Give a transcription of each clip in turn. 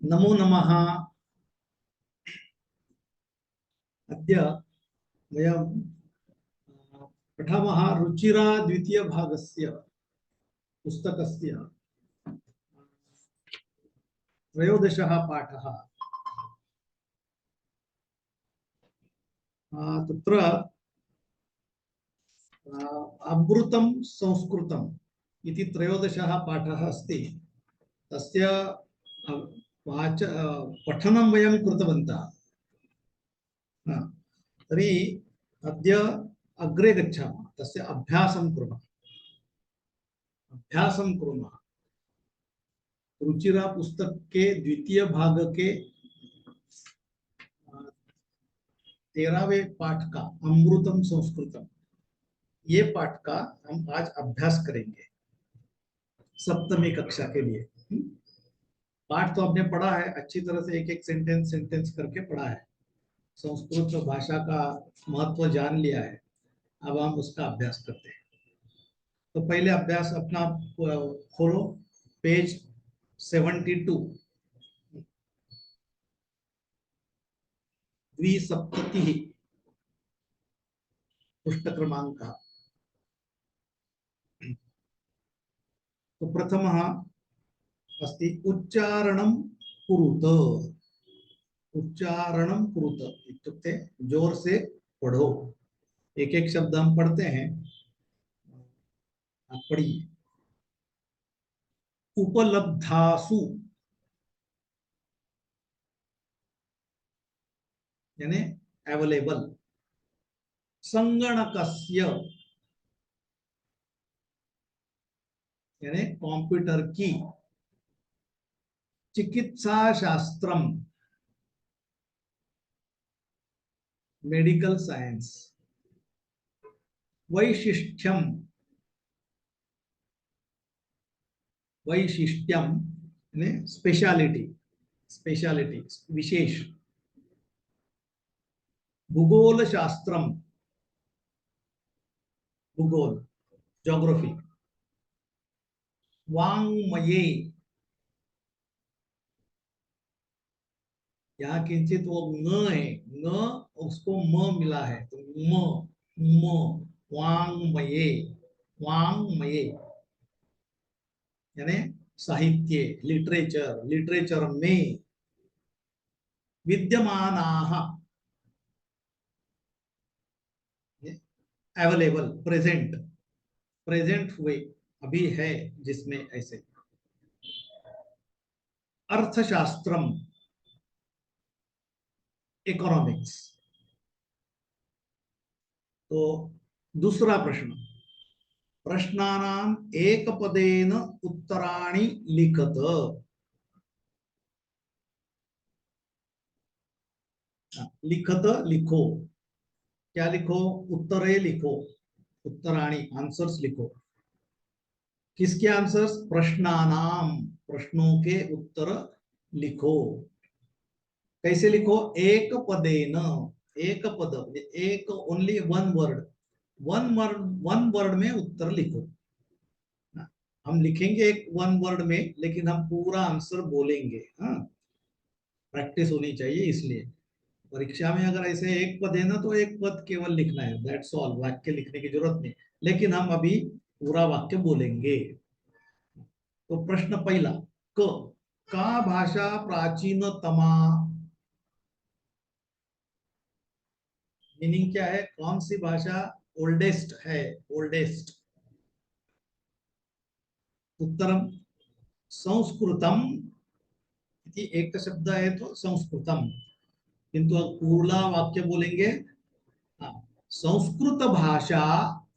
नमो नमः। अद्य वयं पठामः रुचिरा द्वितीयभागस्य पुस्तकस्य त्रयोदशः पाठः। तत्र अमृतं संस्कृतम् इति त्रयोदशः पाठः अस्ति। तस्य पठनं वयं कृतवन्तः। तर्हि अद्य अग्रे गच्छामः, तस्य अभ्यासं कुर्मः। रुचिरा पुस्तक के द्वितीय भाग के 13वें पाठ का अमृतम संस्कृतम, ये पाठ का हम आज अभ्यास करेंगे सप्तमी कक्षा के लिए। पाठ तो आपने पढ़ा है अच्छी तरह से, एक एक सेंटेंस करके पढ़ा है, संस्कृत भाषा का महत्व जान लिया है। अब हम उसका अभ्यास करते हैं। तो पहले अभ्यास अपना खोलो, पेज 72, द्विसप्ततिः पृष्ठ क्रमांक। तो प्रथमः अस्ति उच्चारणं कुरुत। उच्चारणं कुरुत इत्युक्ते जोर से पढ़ो। एक एक शब्द हम पढ़ते हैं, आप पढ़िए। उपलब्धासु यानी अवेलेबल। संगणकस्य यानी कंप्यूटर की। चिकित्सा शास्त्रम मेडिकल साइंस। वैशिष्ट्यम यानी स्पेशलिटी विशेष। भूगोल शास्त्रम भूगोल ज्योग्राफी। वाङ्मये, यहाँ किंचित वो न है, न उसको म मिला है, तो म वाङ्मये। वाङ्मये यानी साहित्य, लिटरेचर में। विद्यमानाः अवेलेबल, प्रेजेंट हुए, अभी है जिसमें, ऐसे। अर्थशास्त्रम इकोनॉमिक्स। तो दूसरा प्रश्न, प्रश्नानाम एकपदेन उत्तराणि लिखत। लिखत लिखो, क्या लिखो? उत्तरे लिखो, उत्तराणि आंसर्स लिखो। किसके आंसर्स? प्रश्नानाम, प्रश्नों के उत्तर लिखो। कैसे लिखो? एक पदेन, एक पद, एक only one word, one word में उत्तर लिखो। हम लिखेंगे एक वन वर्ड में, लेकिन हम पूरा आंसर बोलेंगे। हाँ, प्रैक्टिस होनी चाहिए। इसलिए परीक्षा में अगर ऐसे एक पद है ना, तो एक पद केवल लिखना है, दैट्स ऑल। वाक्य लिखने की जरूरत नहीं, लेकिन हम अभी पूरा वाक्य बोलेंगे। तो प्रश्न पहला, क का भाषा प्राचीनतमा। मीनिंग क्या है? कौन सी भाषा ओल्डेस्ट है? ओल्डेस्ट। उत्तरम संस्कृतम। एक शब्द है तो संस्कृतम, किंतु पूरा वाक्य बोलेंगे। हाँ, संस्कृत भाषा,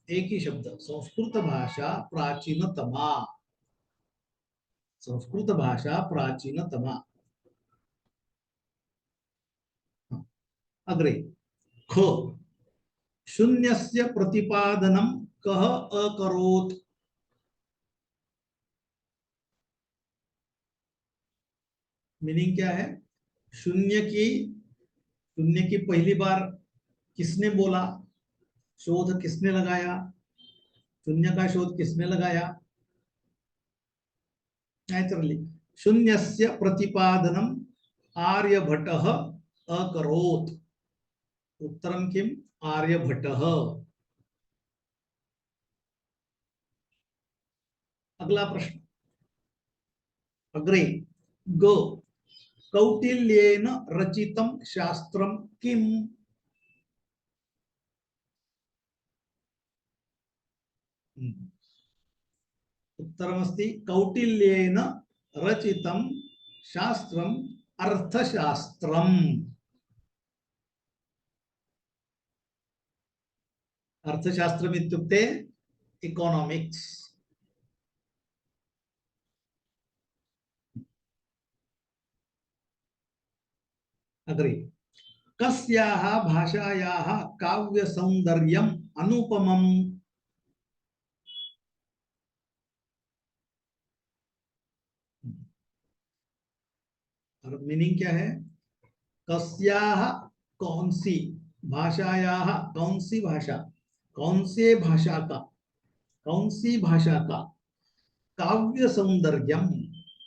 एक ही शब्द, संस्कृत भाषा प्राचीनतमा। संस्कृत भाषा प्राचीनतमा। अग्रे, ख शून्यस्य प्रतिपादनं कः अकरोत्। मीनिंग क्या है? शून्य की पहली बार किसने बोला? शोध किसने लगाया? शून्य का शोध किसने लगाया? नेचुरली शून्यस्य प्रतिपादनम् आर्यभट्टः अकरोत्। उत्तरं किम्? आर्यभट्टः। अगला प्रश्न अग्रे ग कौटिल्येन रचितं शास्त्रं किम्? उत्तरमस्ति कौटिल्येन रचितं शास्त्रम् अर्थशास्त्रम्। अर्थशास्त्रम् इत्युक्ते इकोनॉमिक्स। अग्रे कस्याः भाषायाः काव्यसौन्दर्यम् अनुपमम्? और मीनिंग क्या है? कस्याः कौन सी भाषायाः, कौन सी भाषा, कौन से भाषा का, कौन सी भाषा का काव्य सौंदर्यम,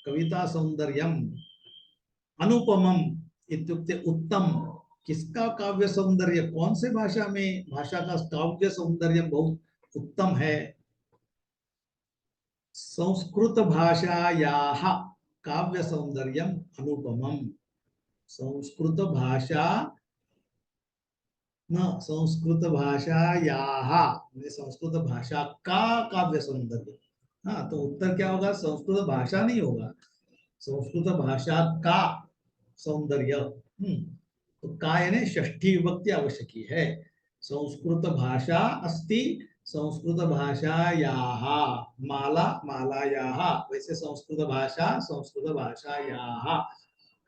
कविता सौंदर्यम अनुपमम इत्युक्ते उत्तम। किसका काव्य सौंदर्य, कौन से भाषा में, भाषा का काव्य सौंदर्य बहुत उत्तम है? संस्कृत भाषायाः काव्य सौंदर्यम अनुपमम। संस्कृत भाषा न संस्कृत भाषायाः, संस्कृत भाषा का काव्य सौंदर्य। हाँ, तो उत्तर क्या होगा? संस्कृत भाषा नहीं होगा, संस्कृत भाषा का सौंदर्य। तो का यानी षष्ठी विभक्ति आवश्यकी है। संस्कृत भाषा अस्ति, संस्कृत भाषायाः, माला मालायाः, वैसे संस्कृत भाषा संस्कृत भाषायाः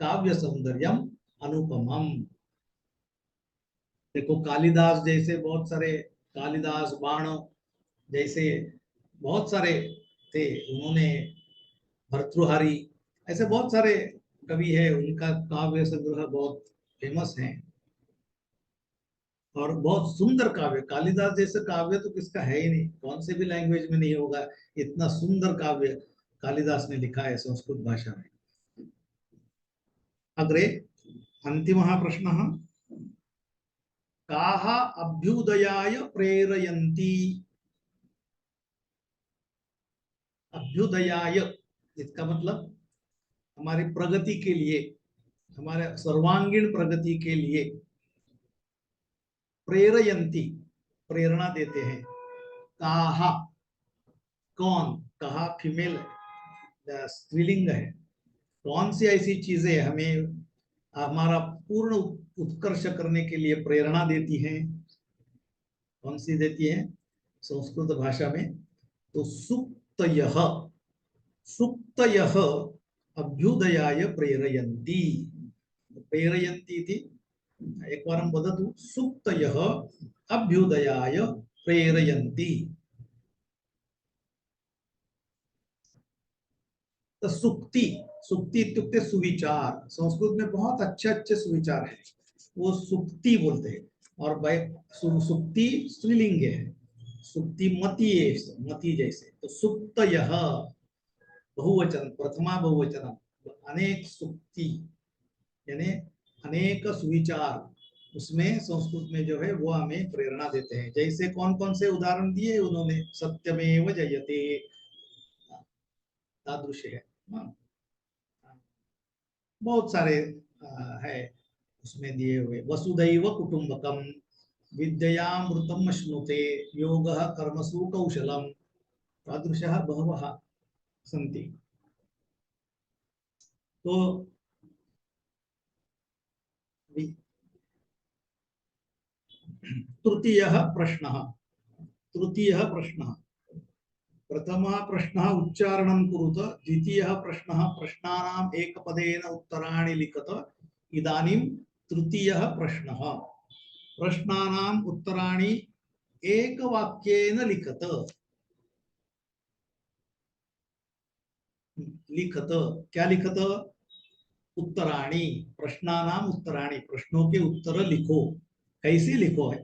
काव्य सौंदर्यम अनुपमम। देखो कालिदास जैसे बहुत सारे, कालिदास बाण जैसे बहुत सारे थे, उन्होंने भर्तृहारी, ऐसे बहुत सारे कवि है, उनका काव्य संग्रह बहुत फेमस है और बहुत सुंदर काव्य। कालिदास जैसे काव्य तो किसका है ही नहीं, कौन से भी लैंग्वेज में नहीं होगा। इतना सुंदर काव्य कालिदास ने लिखा है संस्कृत भाषा में। अग्रे अंतिमः प्रश्नः काः अभ्युदयाय प्रेरयन्ति? अभ्युदयाय इसका मतलब हमारी प्रगति के लिए, हमारे सर्वांगीण प्रगति के लिए। प्रेरयन्ति प्रेरणा देते हैं। काः कौन, कहा फीमेल स्त्रीलिंग है। कौन सी ऐसी चीजें हमें हमारा पूर्ण उत्कर्ष करने के लिए प्रेरणा देती हैं? कौन सी देती है संस्कृत भाषा में? तो सुक्तयः, सुक्तयः अभ्युदयाय प्रेरयन्ति। प्रेरयन्ति इति एकवारं वदतु। सुक्तयः अभ्युदयाय प्रेरयन्ति। तो सुक्ति, सुक्ति इत्युक्ते सुविचार। संस्कृत में बहुत अच्छे अच्छे सुविचार है, वो सुक्ति बोलते हैं। और सुक्ति स्त्रीलिंग है, सुक्ति मति है, मति जैसे। तो सुक्तयः बहुवचन, प्रथमा बहुवचन, अनेक सुक्ति यानी अनेक सुविचार, उसमें संस्कृत में जो है वो हमें प्रेरणा देते हैं। जैसे कौन कौन से उदाहरण दिए उन्होंने? सत्यमेव जयते, तादृश है। बहुत सारे है उसमें दिए हुए। वसुदैव कुटुंबकम, विद्यामृतम श्नुते, योगः कर्मसु कौशलम, तादृशः बहवः सन्ति। तो तृतीयः प्रश्नः, तृतीयः प्रश्नः, प्रथमः प्रश्नः उच्चारणं कुरुत, द्वितीयः प्रश्नः प्रश्नानाम् एकपदेन उत्तराणि लिखत। इदानीं तृतीयः प्रश्नः, प्रश्नानाम् उत्तराणि एकवाक्येन लिखत। लिखत क्या लिखत? उत्तराणि, प्रश्नानाम उत्तराणि, प्रश्नों के उत्तर लिखो। कैसे लिखो है?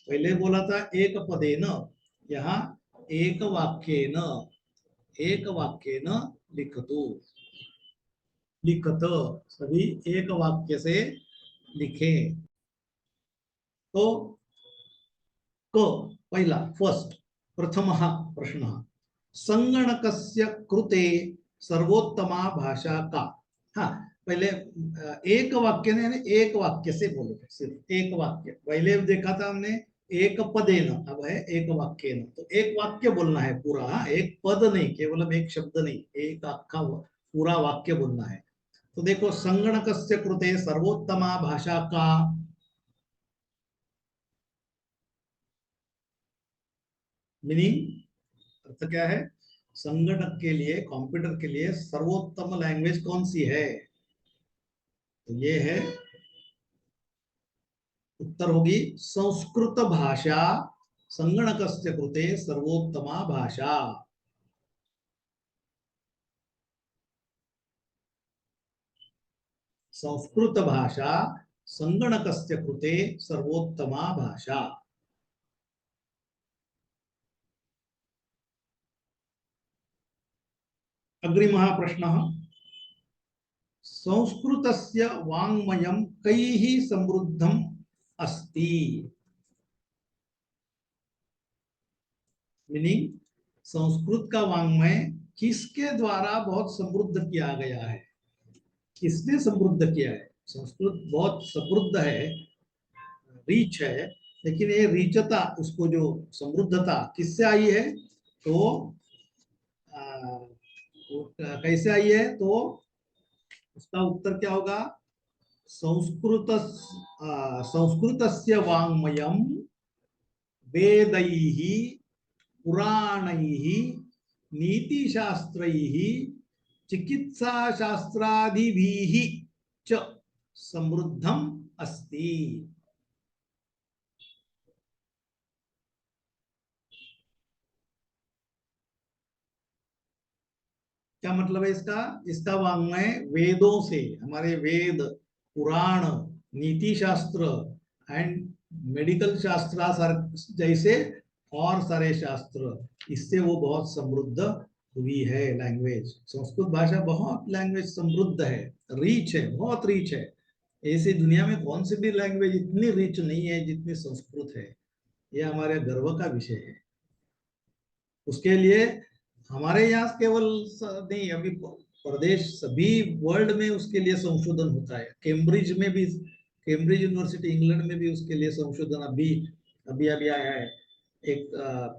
पहले बोला था एक पदेन, यहाँ एक वाक्येन, एक वाक्येन लिखतु। लिखत, सभी एक वाक्य से लिखे। तो क पहिला फर्स्ट प्रथमः प्रश्नः संगणकस्य कृते सर्वोत्तमा भाषा का। हाँ, पहले एक वाक्य ने एक वाक्य से बोलो, सिर्फ एक वाक्य। पहले देखा था हमने एक पदेन, अब है एक वाक्य न। तो एक वाक्य बोलना है पूरा, हाँ? एक पद नहीं, केवलम एक शब्द नहीं, एक आखा पूरा वाक्य बोलना है। तो देखो, संगणकस्य कृते सर्वोत्तमा भाषा का, मीनिंग अर्थ क्या है? संगणक के लिए, कंप्यूटर के लिए सर्वोत्तम लैंग्वेज कौन सी है? तो ये है, उत्तर होगी संस्कृत भाषा। संगणकस्य कृते सर्वोत्तमा भाषा। संस्कृत भाषा संगणकस्य कृते सर्वोत्तमा भाषा। अग्रिमः प्रश्नः संस्कृतस्य वाङ्मयं कैः समृद्धम् अस्ति। मीनिंग संस्कृत का वाङ्मय किसके द्वारा बहुत समृद्ध किया गया है? किसने समृद्ध किया है? संस्कृत बहुत समृद्ध है, रीच है, लेकिन ये रीचता, उसको जो समृद्धता किससे आई है? तो कैसे आई है? तो उसका उत्तर क्या होगा? संस्कृत संस्कृतस्य वाङ्मयं वेदैः पुराणैः नीतिशास्त्रैः चिकित्साशास्त्रादिभिः च समृद्धम् अस्ति। क्या मतलब है इसका? इसका वाङ्मय वेदों से, हमारे वेद, पुराण, नीति शास्त्र एंड मेडिकल शास्त्र जैसे और सारे शास्त्र, इससे वो बहुत समृद्ध हुई है लैंग्वेज। संस्कृत भाषा बहुत लैंग्वेज समृद्ध है, रीच है, बहुत रीच है। ऐसी दुनिया में कौन सी भी लैंग्वेज इतनी रीच नहीं है जितनी संस्कृत है। ये हमारे गर्व का विषय है। उसके लिए हमारे यहाँ केवल नहीं, अभी प्रदेश, सभी वर्ल्ड में उसके लिए संशोधन होता है। कैम्ब्रिज में भी, कैम्ब्रिज यूनिवर्सिटी इंग्लैंड में भी उसके लिए संशोधन अभी अभी अभी आया है। एक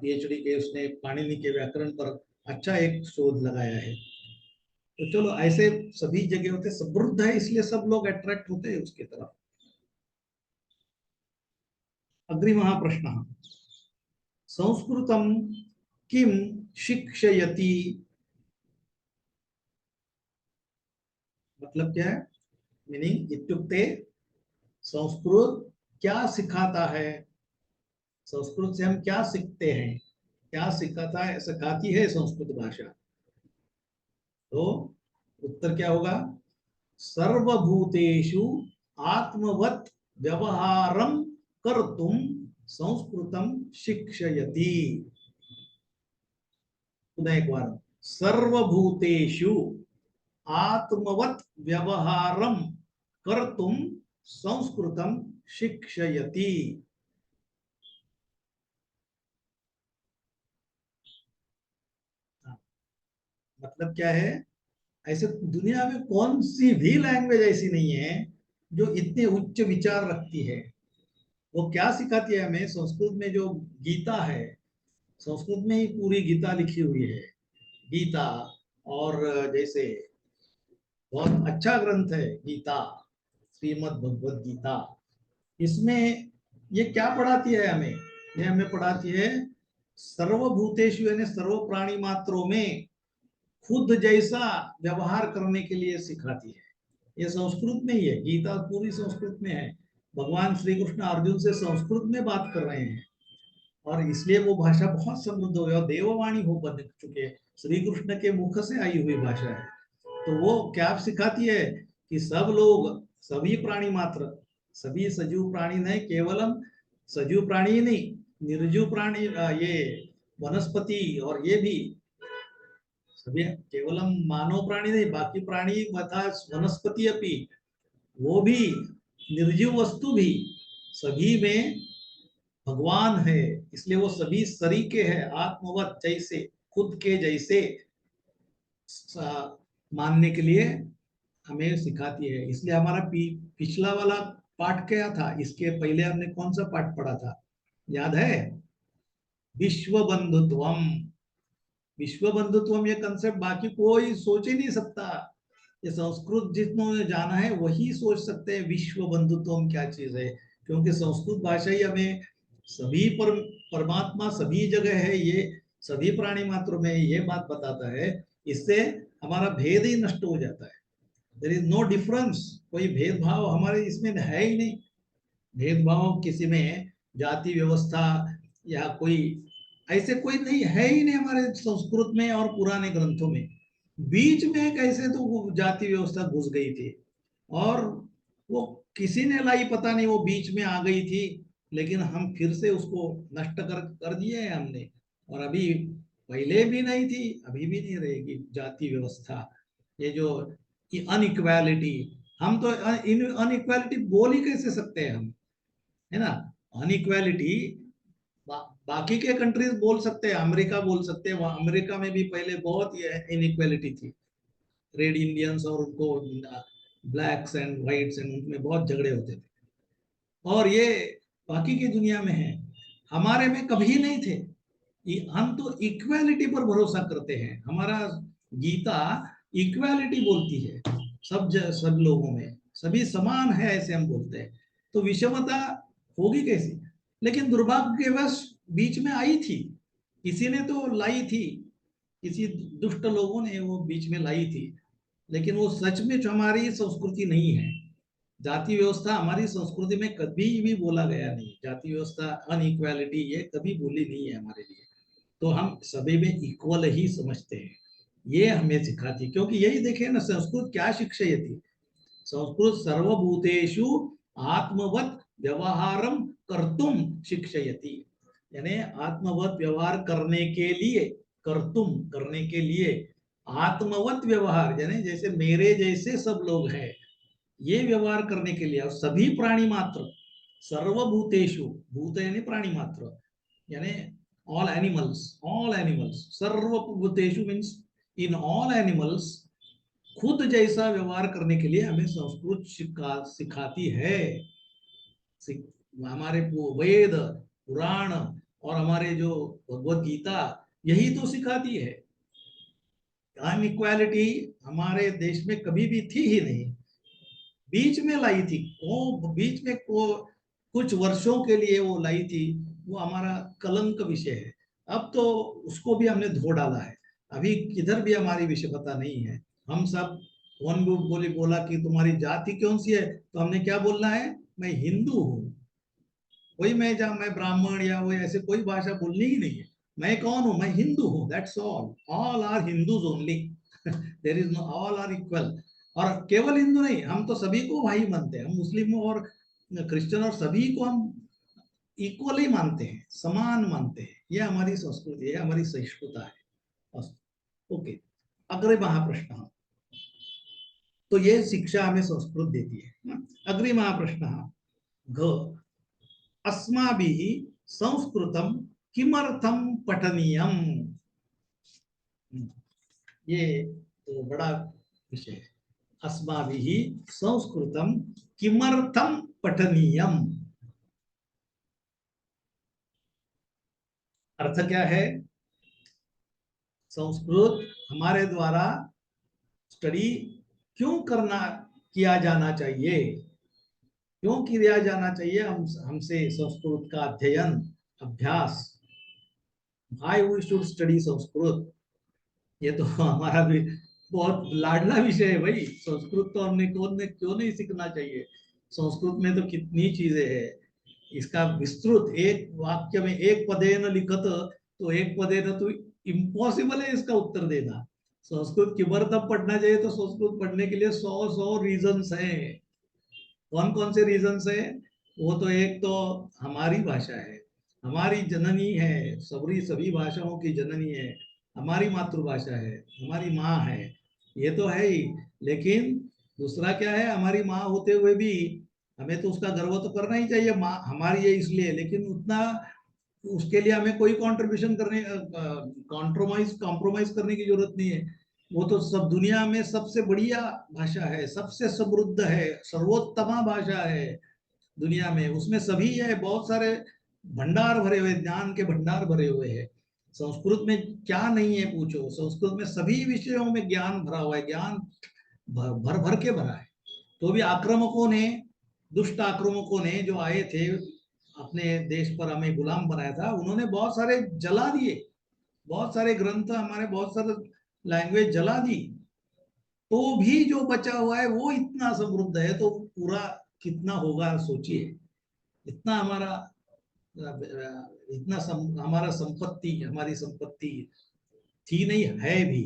पीएचडी के उसने पाणिनि के व्याकरण पर अच्छा एक शोध लगाया है। तो चलो, ऐसे सभी जगह होते, समृद्ध है इसलिए सब लोग अट्रैक्ट होते हैं उसकी तरफ। अग्रिमः प्रश्नः संस्कृतं किं शिक्षयति। मतलब क्या है? मीनिंग इत्युक्ते संस्कृत क्या सिखाता है? संस्कृत से हम क्या सीखते हैं? क्या सिखाता है, सिखाती है संस्कृत भाषा? तो उत्तर क्या होगा? सर्वभूतेषु आत्मवत् व्यवहारं कर्तुं संस्कृतं शिक्षयति। पुनः एक बार, सर्वभूतेषु आत्मवत् व्यवहारं कर्तुं संस्कृतं शिक्षयति। मतलब क्या है? ऐसे दुनिया में कौन सी भी लैंग्वेज ऐसी नहीं है जो इतने उच्च विचार रखती है। वो क्या सिखाती है हमें? संस्कृत में जो गीता है, संस्कृत में ही पूरी गीता लिखी हुई है, गीता। और जैसे बहुत अच्छा ग्रंथ है गीता, श्रीमद् भगवद गीता। इसमें ये क्या पढ़ाती है हमें? ये हमें पढ़ाती है सर्वभूतेषु यानी सर्व प्राणी मात्रों में खुद जैसा व्यवहार करने के लिए सिखाती है। ये संस्कृत में ही है, गीता पूरी संस्कृत में है। भगवान श्री कृष्ण अर्जुन से संस्कृत में बात कर रहे हैं, और इसलिए वो भाषा बहुत समृद्ध हो गई और देववाणी हो बन चुके हैं। श्री कृष्ण के मुख से आई हुई भाषा है। तो वो क्या सिखाती है कि सब लोग, सभी प्राणी मात्र, सभी सजीव प्राणी नहीं, केवलम सजीव प्राणी ही नहीं, निर्जीव प्राणी, ये वनस्पति और ये भी सभी केवलम मानव प्राणी नहीं, बाकी प्राणी तथा वनस्पति अपनी, वो भी निर्जीव वस्तु भी, सभी में भगवान है। इसलिए वो सभी सरीके हैं, आत्मवत जैसे, खुद के जैसे मानने के लिए हमें सिखाती है। इसलिए हमारा पिछला वाला पाठ क्या था, इसके पहले हमने कौन सा पाठ पढ़ा था, याद है? विश्व बंधुत्वम। विश्व बंधुत्वम ये कंसेप्ट बाकी कोई सोच ही नहीं सकता। ये संस्कृत जितनों जाना है वही सोच सकते हैं विश्व बंधुत्वम क्या चीज है, क्योंकि संस्कृत भाषा ही हमें सभी परमात्मा सभी जगह है, ये सभी प्राणी मात्र में ये बात बताता है। इससे हमारा भेद ही नष्ट हो जाता है। देयर इज नो डिफरेंस, कोई भेदभाव हमारे इसमें है ही नहीं। भेदभाव किसी में, जाति व्यवस्था या कोई ऐसे कोई नहीं है ही नहीं हमारे संस्कृत में और पुराने ग्रंथों में। बीच में कैसे तो वो जाति व्यवस्था घुस गई थी, और वो किसी ने लाई पता नहीं, वो बीच में आ गई थी, लेकिन हम फिर से उसको नष्ट कर दिए हैं हमने। और अभी पहले भी नहीं थी, अभी भी नहीं रहेगी जाति व्यवस्था। ये जो अनइक्वालिटी, हम तो अनइक्वालिटी बोल ही कैसे सकते हैं हम, है ना? अनइक्वालिटी बाकी के कंट्रीज बोल सकते हैं, अमेरिका बोल सकते हैं, वहां अमेरिका में भी पहले बहुत इनइक्वालिटी थी। रेड इंडियंस और उनको ब्लैक्स एंड व्हाइट्स एंड उनमें बहुत झगड़े होते थे। और ये बाकी की दुनिया में है, हमारे में कभी नहीं थे। हम तो इक्वालिटी पर भरोसा करते हैं। हमारा गीता इक्वालिटी बोलती है, सब लोगों में सभी समान है, ऐसे हम बोलते हैं। तो विषमता होगी कैसी? लेकिन दुर्भाग्यवश बीच में आई थी, किसी ने तो लाई थी, किसी दुष्ट लोगों ने वो बीच में लाई थी। लेकिन वो सच में जो हमारी संस्कृति नहीं है। जाति व्यवस्था हमारी संस्कृति में कभी भी बोला गया नहीं, जाति व्यवस्था अनइक्वालिटी ये कभी बोली नहीं है हमारे लिए। तो हम सभी में इक्वल ही समझते हैं, ये हमें सिखाती। क्योंकि यही देखे ना, संस्कृत क्या शिक्षयति, संस्कृत सर्वभूतेषु आत्मवत व्यवहारम कर्तुम शिक्षयति। यानी आत्मवत व्यवहार करने के लिए, कर्तुम करने के लिए, आत्मवत व्यवहार यानी जैसे मेरे जैसे सब लोग हैं, ये व्यवहार करने के लिए। और सभी प्राणी मात्र, सर्वभूतेषु, भूत यानी प्राणी मात्र, यानी ऑल एनिमल्स, सर्वभूतेषु मीन्स इन ऑल एनिमल्स, खुद जैसा व्यवहार करने के लिए हमें संस्कृत सिखाती है। हमारे वेद, पुराण और हमारे जो भगवत गीता यही तो सिखाती है। अनइक्वालिटी हमारे देश में कभी भी थी ही नहीं, बीच में लाई थी वो, बीच में को कुछ वर्षों के लिए वो लाई थी, वो हमारा कलंक विषय है। अब तो उसको भी हमने धो डाला है, अभी किधर भी हमारी विषमता नहीं है। हम सब वन बोला कि तुम्हारी जाति कौन सी है, तो हमने क्या बोलना है, मैं हिंदू हूँ। कोई मैं ब्राह्मण या वो ऐसे कोई भाषा बोलनी ही नहीं है। मैं कौन हूँ, मैं हिंदू हूँ, that's all are Hindus only. There is no, all are equal. और केवल हिंदू नहीं, हम तो सभी को भाई मानते हैं, हम मुस्लिम और क्रिश्चियन और सभी को हम इक्वल ही मानते हैं, समान मानते हैं। ये हमारी संस्कृति है, हमारी सहिष्णुता है। ओके, अग्रे महाप्रश्न। तो ये शिक्षा हमें संस्कृत देती है। अग्रे महाप्रश्न घ, अस्माभिः संस्कृतं किमर्थं पठनीयम। ये तो बड़ा विषय है। अस्माभिः संस्कृतं किमर्थं पठनीयम, अर्थ क्या है? संस्कृत हमारे द्वारा स्टडी क्यों किया जाना चाहिए, क्यों किया जाना चाहिए हमसे संस्कृत का अध्ययन, अभ्यास। Why we should study Sanskrit? ये तो हमारा भी बहुत लाडला विषय है भाई। संस्कृत तो हमने क्यों नहीं सीखना चाहिए। संस्कृत में तो कितनी चीजें हैं, इसका विस्तृत एक वाक्य में एक पदेन लिखत, तो एक पदेन तो इम्पॉसिबल है इसका उत्तर देना। संस्कृत किमर्थम पढ़ना चाहिए, तो संस्कृत पढ़ने के लिए 100 रीजंस हैं। कौन कौन से रीजंस है? वो तो एक तो हमारी भाषा है, हमारी जननी है, सभी भाषाओं की जननी है। हमारी मातृभाषा है, हमारी माँ है, ये तो है ही। लेकिन दूसरा क्या है, हमारी माँ होते हुए भी हमें तो उसका गर्व तो करना ही चाहिए, माँ हमारी है इसलिए, लेकिन उतना उसके लिए हमें कोई कंट्रीब्यूशन करने, कॉम्प्रोमाइज कॉम्प्रोमाइज करने की जरूरत नहीं है। वो तो सब दुनिया में सबसे बढ़िया भाषा है, सबसे समृद्ध है, सर्वोत्तमा भाषा है दुनिया में। उसमें सभी है, बहुत सारे भंडार भरे हुए, ज्ञान के भंडार भरे हुए हैं। संस्कृत में क्या नहीं है पूछो, संस्कृत में सभी विषयों में ज्ञान भरा हुआ है, ज्ञान भर भर के भरा है। तो भी आक्रामकों ने, दुष्ट आक्रामकों ने जो आए थे अपने देश पर हमें गुलाम बनाया था, उन्होंने बहुत सारे जला दिए, बहुत सारे ग्रंथ हमारे, बहुत सारे लैंग्वेज जला दी। तो भी जो बचा हुआ है वो इतना समृद्ध है, तो पूरा कितना होगा सोचिए। इतना हमारा हमारा संपत्ति, हमारी संपत्ति थी नहीं, है भी,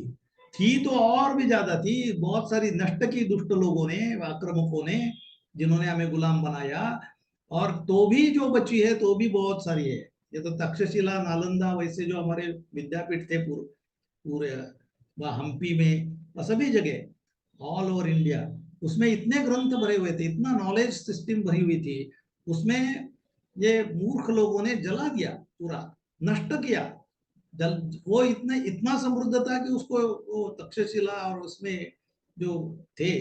थी तो और भी ज्यादा थी, बहुत सारी नष्ट की दुष्ट लोगों ने, आक्रामकों ने, जिन्होंने हमें गुलाम बनाया। और तो भी जो बची है तो भी बहुत सारी है। ये तो तक्षशिला, नालंदा, वैसे जो हमारे विद्यापीठ थे पूरे पूरे हम्पी में, सभी जगह ऑल ओवर इंडिया, उसमें इतने ग्रंथ भरे हुए थे, इतना नॉलेज सिस्टम भरी हुई थी, उसमें ये मूर्ख लोगों ने जला दिया, पूरा नष्ट किया। जल वो इतना इतना समृद्ध था कि उसको, वो तक्षशिला और उसमें जो थे,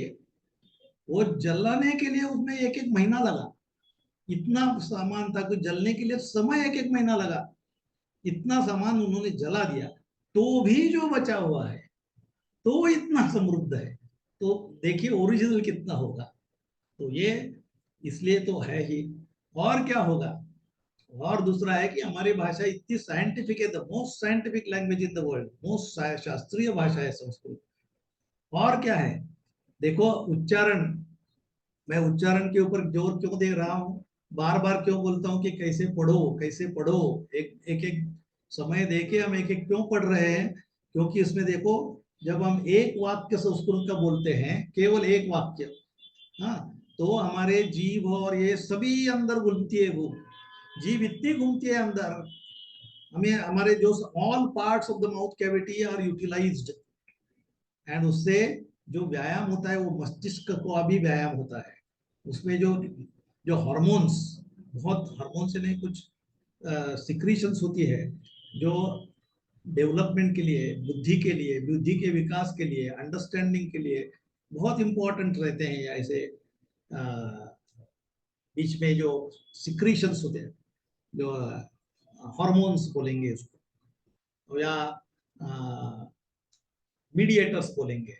वो जलाने के लिए उसमें एक एक महीना लगा। इतना सामान था कि जलने के लिए समय एक एक महीना लगा, इतना सामान उन्होंने जला दिया। तो भी जो बचा हुआ है तो इतना समृद्ध है। तो देखिए ओरिजिनल कितना होगा। तो ये इसलिए तो है ही। और क्या होगा, और दूसरा है कि हमारी भाषा इतनी साइंटिफिक है, the most scientific language in the world, most शास्त्रीय भाषा है संस्कृत। और क्या है, देखो उच्चारण, मैं उच्चारण के ऊपर जोर क्यों दे रहा हूँ, बार बार क्यों बोलता हूँ कि कैसे पढ़ो, कैसे पढ़ो। एक एक एक समय देके हम एक एक क्यों पढ़ रहे हैं, क्योंकि इसमें देखो, जब हम एक वाक्य संस्कृत का बोलते हैं, केवल एक वाक्य, हाँ, तो हमारे जीभ और ये सभी अंदर घूमती है, वो जीभ इतनी घूमती है अंदर, हमें हमारे जो all parts of the mouth cavity are utilized, and उससे जो व्यायाम होता है वो मस्तिष्क को अभी व्यायाम होता है। उसमें जो जो हार्मोन्स, बहुत हार्मोन से नहीं, कुछ सिक्रीशंस होती है जो डेवलपमेंट के लिए, बुद्धि के लिए, बुद्धि के विकास के लिए, अंडरस्टैंडिंग के लिए बहुत इंपॉर्टेंट रहते हैं। या ऐसे बीच में जो सिक्रीशंस होते हैं, जो हार्मोन्स बोलेंगे उसको, या मीडिएटर्स बोलेंगे,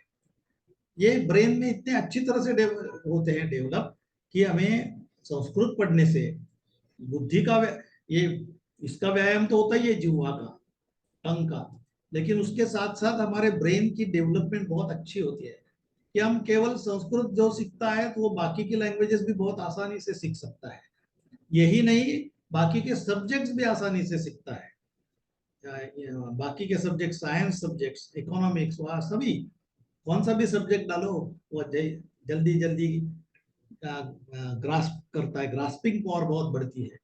ये ब्रेन में इतने अच्छी तरह से होते हैं डेवलप, कि हमें संस्कृत पढ़ने से बुद्धि का ये इसका व्यायाम तो होता ही है, जीवा का, टंग का, लेकिन उसके साथ साथ हमारे ब्रेन की डेवलपमेंट बहुत अच्छी होती है, कि हम केवल संस्कृत जो सीखता है तो वो बाकी की लैंग्वेजेस भी बहुत आसानी से सीख सकता है। यही नहीं, बाकी के सब्जेक्ट्स भी आसानी से सीखता है। बाकी के सब्जेक्ट, साइंस सब्जेक्ट्स, इकोनॉमिक्स, वह सभी, कौन सा भी सब्जेक्ट डालो वो जल्दी जल्दी ग्रास्प करता है, ग्रास्पिंग पावर बहुत बढ़ती है।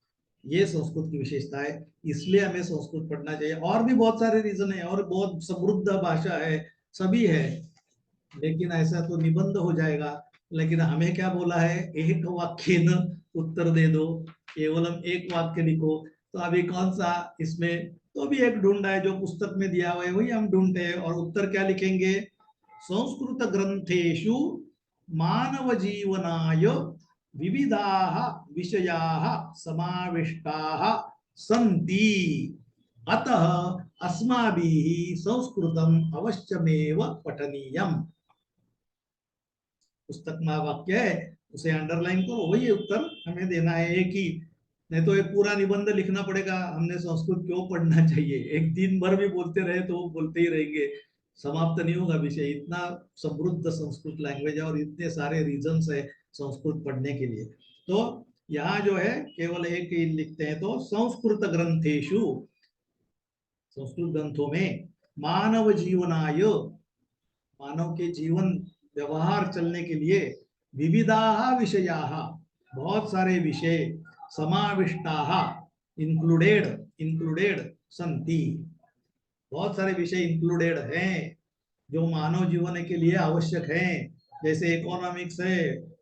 ये संस्कृत की विशेषता है, इसलिए हमें संस्कृत पढ़ना चाहिए। और भी बहुत सारे रीजन है, और बहुत समृद्ध भाषा है, सभी है, लेकिन ऐसा तो निबंध हो जाएगा। लेकिन हमें क्या बोला है, एक वाक्य न उत्तर दे दो, केवलम एक वाक्य लिखो। तो अभी कौन सा इसमें, तो अभी एक ढूंढा है जो पुस्तक में दिया हुआ है, वही हम ढूंढते हैं। और उत्तर क्या लिखेंगे, संस्कृत ग्रंथेषु मानव जीवनाय विविधाः विषयाः समाविष्टाः सन्ति, अतः अस्माभिः संस्कृतम् अवश्यमेव पठनीयम्। पुस्तक में वाक्य है, उसे अंडरलाइन करो, वही उत्तर हमें देना है, एक ही। नहीं तो एक पूरा निबंध लिखना पड़ेगा, हमने संस्कृत क्यों पढ़ना चाहिए, एक दिन भर भी बोलते रहे तो वो बोलते ही रहेंगे, समाप्त नहीं होगा विषय। इतना समृद्ध संस्कृत लैंग्वेज है, और इतने सारे रीजंस है संस्कृत पढ़ने के लिए। तो यहाँ जो है केवल एक ही लिखते हैं, तो संस्कृत ग्रंथेशु, संस्कृत ग्रंथों में, मानव जीवनाय, मानव के जीवन व्यवहार चलने के लिए, विविधाः विषयाः, बहुत सारे विषय, समाविष्टाः, इंक्लूडेड, इंक्लूडेड संति, बहुत सारे विषय इंक्लूडेड हैं जो मानव जीवन के लिए आवश्यक हैं, जैसे इकोनॉमिक्स है,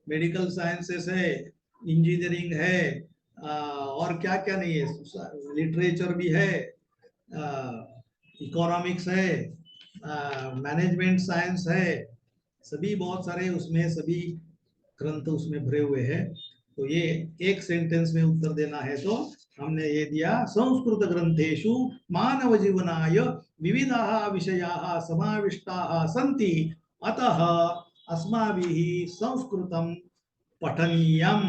मेडिकल साइंसेस है, इंजीनियरिंग है, और क्या क्या नहीं है, लिटरेचर भी है, इकोनॉमिक्स है, मैनेजमेंट साइंस है, सभी बहुत सारे उसमें सभी ग्रंथ उसमें भरे हुए हैं। तो ये एक सेंटेंस में उत्तर देना है तो हमने ये दिया, संस्कृत ग्रंथेषु मानव जीवनाय विविधाः विषयाः समाविष्टाः सन्ति, अतः अस्माभिः संस्कृतं पठनीयम्।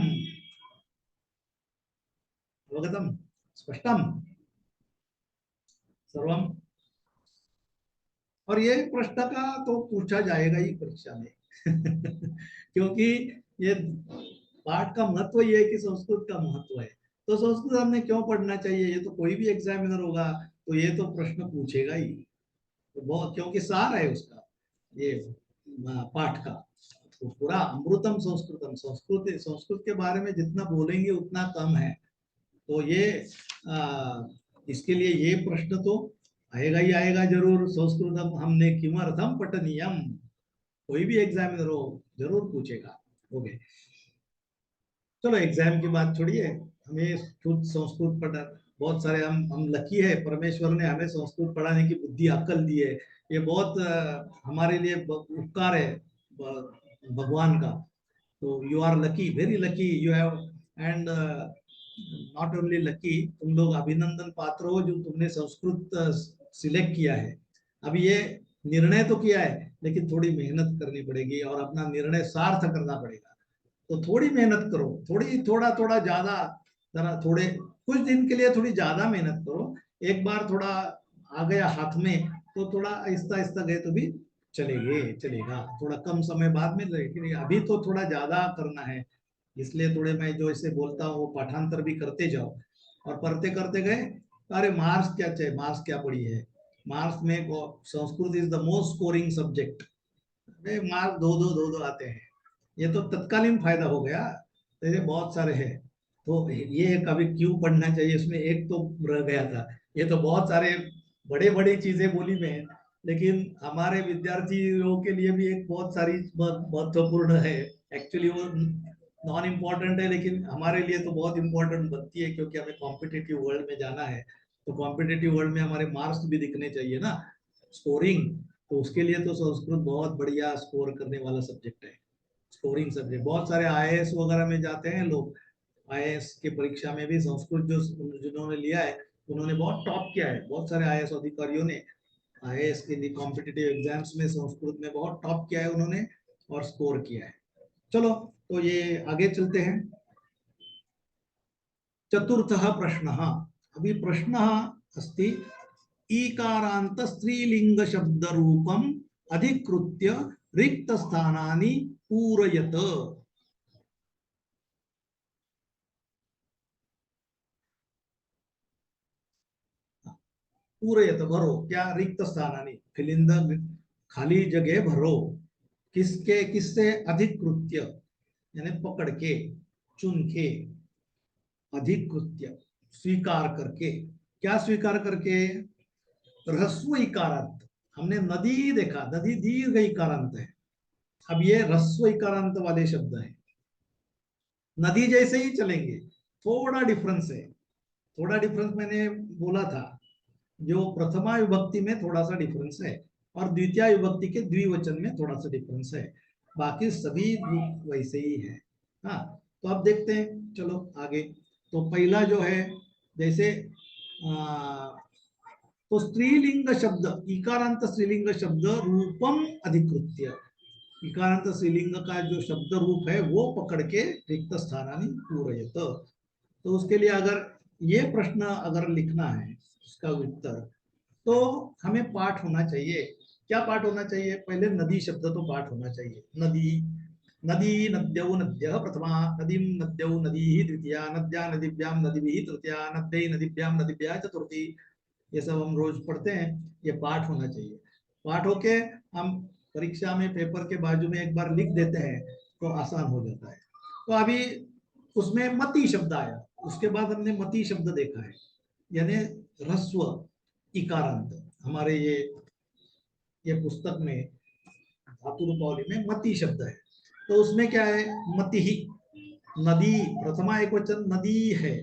अवगतम्? स्पष्टम् सर्वम्? और ये प्रश्न का तो पूछा जाएगा ही परीक्षा में क्योंकि ये पाठ का महत्व ये है कि संस्कृत का महत्व है, तो संस्कृत हमने क्यों पढ़ना चाहिए, ये तो कोई भी एग्जामिनर होगा तो ये तो प्रश्न पूछेगा ही, तो बहुत, क्योंकि सार है उसका ये पाठ का। तो पूरा अमृतम संस्कृतम, संस्कृत संस्कृत के बारे में जितना बोलेंगे उतना कम है। तो ये इसके लिए ये प्रश्न तो आएगा ही आएगा जरूर, संस्कृतम हमने किमर्थम पठनीयम, कोई भी एग्जामिनर हो जरूर पूछेगा। ओके, चलो एग्जाम की बात छोड़िए, हमें खुद संस्कृत पढ़ा, बहुत सारे हम लकी है, परमेश्वर ने हमें संस्कृत पढ़ाने की बुद्धि अक्ल दी है, ये बहुत हमारे लिए उपकार है भगवान का। तो you are lucky, very lucky you have, and not only lucky, तुम लोग अभिनंदन पात्र हो जो तुमने संस्कृत सिलेक्ट किया है। अभी ये निर्णय तो किया है लेकिन थोड़ी मेहनत करनी पड़ेगी और अपना निर्णय सार्थ करना पड़ेगा। तो थोड़ी मेहनत करो, थोड़ा थोड़ा ज्यादा, जरा थोड़े कुछ दिन के लिए थोड़ी ज्यादा मेहनत करो, एक बार थोड़ा आ गया हाथ में तो थोड़ा आहिस्ता आहिस्ता गए तो भी चलेगा, थोड़ा कम समय बाद में, लेकिन अभी तो थोड़ा ज्यादा करना है। इसलिए थोड़े मैं जो इसे बोलता हूँ वो पाठांतर भी करते जाओ, और पढ़ते करते गए, अरे मार्क्स क्या चाहिए, मार्क्स क्या पड़ी है, मार्क्स में Sanskrit is the most scoring subject, marks दो आते हैं, ये तो तत्कालीन फायदा हो गया, तो ये बहुत सारे हैं। तो ये कभी क्यों पढ़ना चाहिए, इसमें एक तो रह गया था, ये तो बहुत सारे बड़े बड़ी चीजें बोली में, लेकिन हमारे विद्यार्थियों के लिए भी एक बहुत सारी महत्वपूर्ण है, एक्चुअली वो नॉन इम्पोर्टेंट है लेकिन हमारे लिए तो बहुत इंपॉर्टेंट बनती है, क्योंकि हमें कॉम्पिटिटिव वर्ल्ड में जाना है, तो कॉम्पिटिटिव वर्ल्ड में हमारे मार्क्स भी दिखने चाहिए ना, स्कोरिंग, तो उसके लिए तो संस्कृत बहुत बढ़िया स्कोर करने वाला सब्जेक्ट है, स्कोरिंग सब्जेक्ट। बहुत सारे आईएएस वगैरह में जाते हैं लोग, आईएएस की परीक्षा में भी संस्कृत जो जिन्होंने लिया है उन्होंने बहुत टॉप किया है, बहुत सारे आईएएस अधिकारियों ने आईएएस के लिए कॉम्पिटिटिव एग्जाम्स में संस्कृत में बहुत टॉप किया है उन्होंने और स्कोर किया है। चलो तो ये आगे चलते हैं, चतुर्थः प्रश्नः, अभी प्रश्नः अस्ति, ईकारान्त स्त्रीलिंग शब्द रूपम अधिकृत्य रिक्त स्थानानि पूरयत। पूरयत भरो, क्या रिक्त स्थानानि, फिल इन द खाली जगह भरो, किसके किससे, अधिकृत्य यानी पकड़ के, चुन के, अधिकृत्य स्वीकार करके, क्या स्वीकार करके, ह्रस्व इकारांत, हमने नदी देखा, नदी दीर्घ इकारांत है, अब ये ह्रस्व इकारांत वाले शब्द हैं, नदी जैसे ही चलेंगे, थोड़ा डिफरेंस है, थोड़ा डिफरेंस मैंने बोला था, जो प्रथमा विभक्ति में थोड़ा सा डिफरेंस है और द्वितीय विभक्ति के द्विवचन में थोड़ा सा डिफरेंस है, बाकी सभी वैसे ही है। हाँ, तो अब देखते हैं, चलो आगे। तो पहला जो है, जैसे तो स्त्रीलिंग शब्द, इकारांत स्त्रीलिंग शब्द रूपम अधिकृत्य, इकारांत स्त्रीलिंग का जो शब्द रूप है वो पकड़ के रिक्त स्थानानि पूरयत। तो उसके लिए अगर ये प्रश्न अगर लिखना है उसका उत्तर, तो हमें पाठ होना चाहिए, क्या पाठ होना चाहिए, पहले नदी शब्द तो पाठ होना चाहिए, नदी, नदी नद्यौ नद्यः प्रथमा, नदीं नद्यौ नदीः द्वितीया, नद्या नदीभ्यां नदीभिः तृतीया, नद्यै नदीभ्यां नदीभ्यः चतुर्थी, ये सब हम रोज पढ़ते हैं, ये पाठ होना चाहिए। पाठ होके हम परीक्षा में पेपर के बाजू में एक बार लिख देते हैं तो आसान हो जाता है। तो अभी उसमें मति शब्द आया, उसके बाद हमने मति शब्द देखा है, यानी ह्रस्व इकारांत, हमारे ये पुस्तक में धातु रूपावली में मति शब्द है, तो उसमें क्या है, मति ही, नदी प्रथमा एकवचन नदी है,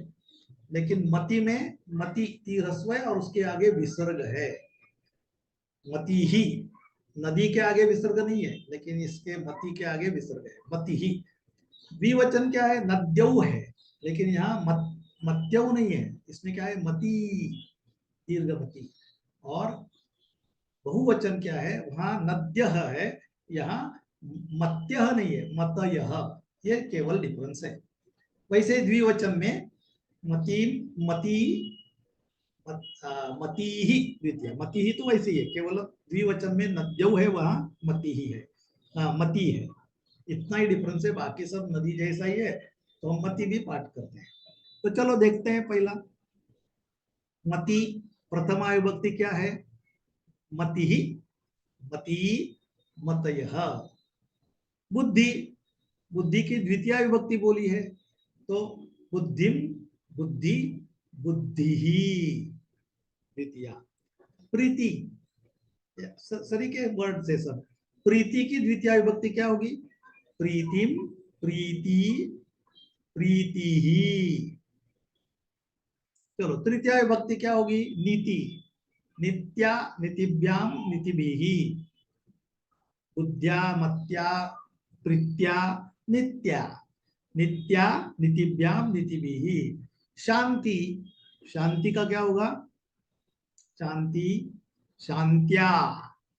लेकिन मति में मति तीरस्व है और उसके आगे विसर्ग है, मति ही, नदी के आगे विसर्ग नहीं है, लेकिन इसके मति के आगे विसर्ग है, मति ही। द्विवचन क्या है, नद्यौ है, लेकिन यहाँ मत्यौ नहीं है, इसमें क्या है, मति, दीर्घमति। और बहुवचन क्या है, वहां नद्यः है, यहाँ मत्यः नहीं है, मतयः, ये केवल डिफरेंस है। वैसे द्विवचन में मति, मति, मति ही द्वितीय, मति ही तो वैसे ही है, केवल द्विवचन में नद्यौ है, वहां मति ही है, मति है, इतना ही डिफरेंस है, बाकी सब नदी जैसा ही है, तो हम मति भी पाठ करते हैं। तो चलो देखते हैं, पहला मति, प्रथमा विभक्ति क्या है, मति ही, मति, मतयः। बुद्धि, बुद्धि की द्वितीय विभक्ति बोली है, तो बुद्धिम, बुद्धि, बुद्धि ही द्वितीय। प्रीति, सरी के वर्ड से सब, प्रीति की द्वितीय विभक्ति क्या होगी, प्रीतिम, प्रीति, प्रीति ही। चलो तृतीय विभक्ति क्या होगी, नीति, नित्या, नीतिभ्याम, नीतिभिः, बुद्ध्या, मत्या, प्रीत्या, नित्या, नित्या, नीतिभ्याम, नीतिभिः। शांति, शांति का क्या होगा, शांति, शांत्या,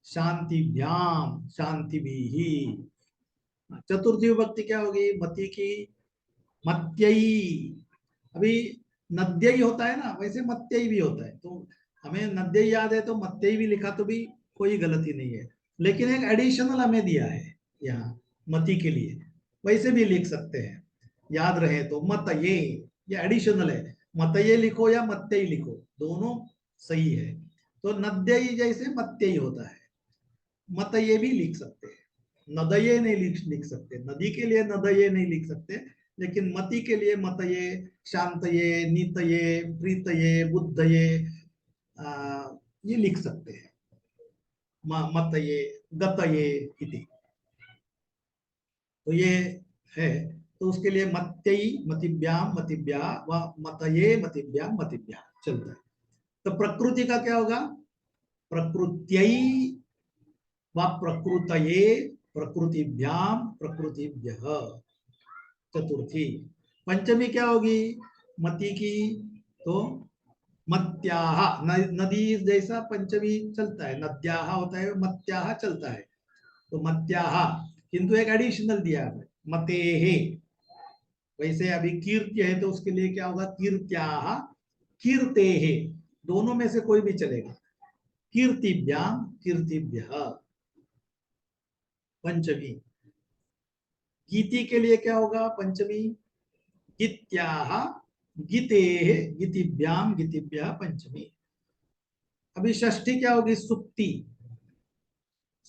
शांतिभ्याम, शांतिभिः। चतुर्थी विभक्ति क्या होगी, मति की, मत्यई। अभी नद्यई होता है ना, वैसे मत्यई भी होता है, तो हमें नद्यई याद है तो मत्यई भी लिखा तो भी कोई गलती नहीं है, लेकिन एक एडिशनल हमें दिया है यहाँ मति के लिए, वैसे भी लिख सकते हैं, याद रहे तो। मत ये एडिशनल है, मतये लिखो या मत्यई लिखो, दोनों सही है। तो नद्यई जैसे मत्यई होता है, मतये भी लिख सकते हैं, नदये नहीं लिख सकते, नदी के लिए नदये नहीं लिख सकते, लेकिन मति के लिए मतये, शांतये, नीतये, प्रीतये, बुद्धये, ये लिख सकते हैं, मतये, गतये इति। तो ये है, तो उसके लिए मत्यई, मतिभ्याम, मतिभ्या व मतये, मतिभ्याम, मतिभ्या चलता है। तो प्रकृति का क्या होगा, प्रकृत्यई व प्रकृतये, प्रकृतिभ्याम, प्रकृतिभ्यः। चतुर्थी। पंचमी क्या होगी, मति की, तो मत्याह, नदी जैसा पंचमी चलता है, नद्याह होता है, मत्याह चलता है, तो मत्याह, किंतु एक एडिशनल दिया है, मतेहे। वैसे अभी कीर्त्य है तो उसके लिए क्या होगा, कीर्त्याह, कीर्तेहे, दोनों में से कोई भी चलेगा, कीर्तिभ्याम, कीर्तिभ्यः। पंचमी। गीति के लिए क्या होगा, पंचमी, गीत्याह, गीतेः, गीतिभ्याम, गीतिभ्यः, पंचमी। अभी षष्ठी क्या होगी, सुक्ति,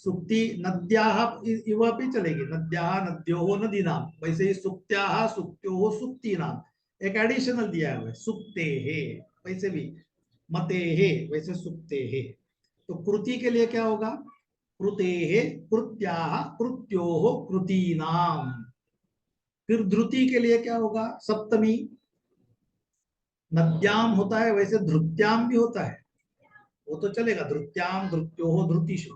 सुक्ति, नद्याः इव भी चलेगी, नद्याः, नद्योः, नदीनाम, वैसे ही सुक्त्याः, सुक्त्योः, सुक्तीनाम, एक एडिशनल दिया है सुक्तेः, वैसे भी मतेः, वैसे सुक्तेः। तो कृति के लिए क्या होगा, कृतेः, कृत्याः, कृत्योः, कृतीनाम। फिर ध्रुति के लिए क्या होगा, सप्तमी, नद्याम होता है, वैसे ध्रुत्याम भी होता है, वो तो चलेगा, ध्रुत्याम, ध्रुत्योः, ध्रुतिषु,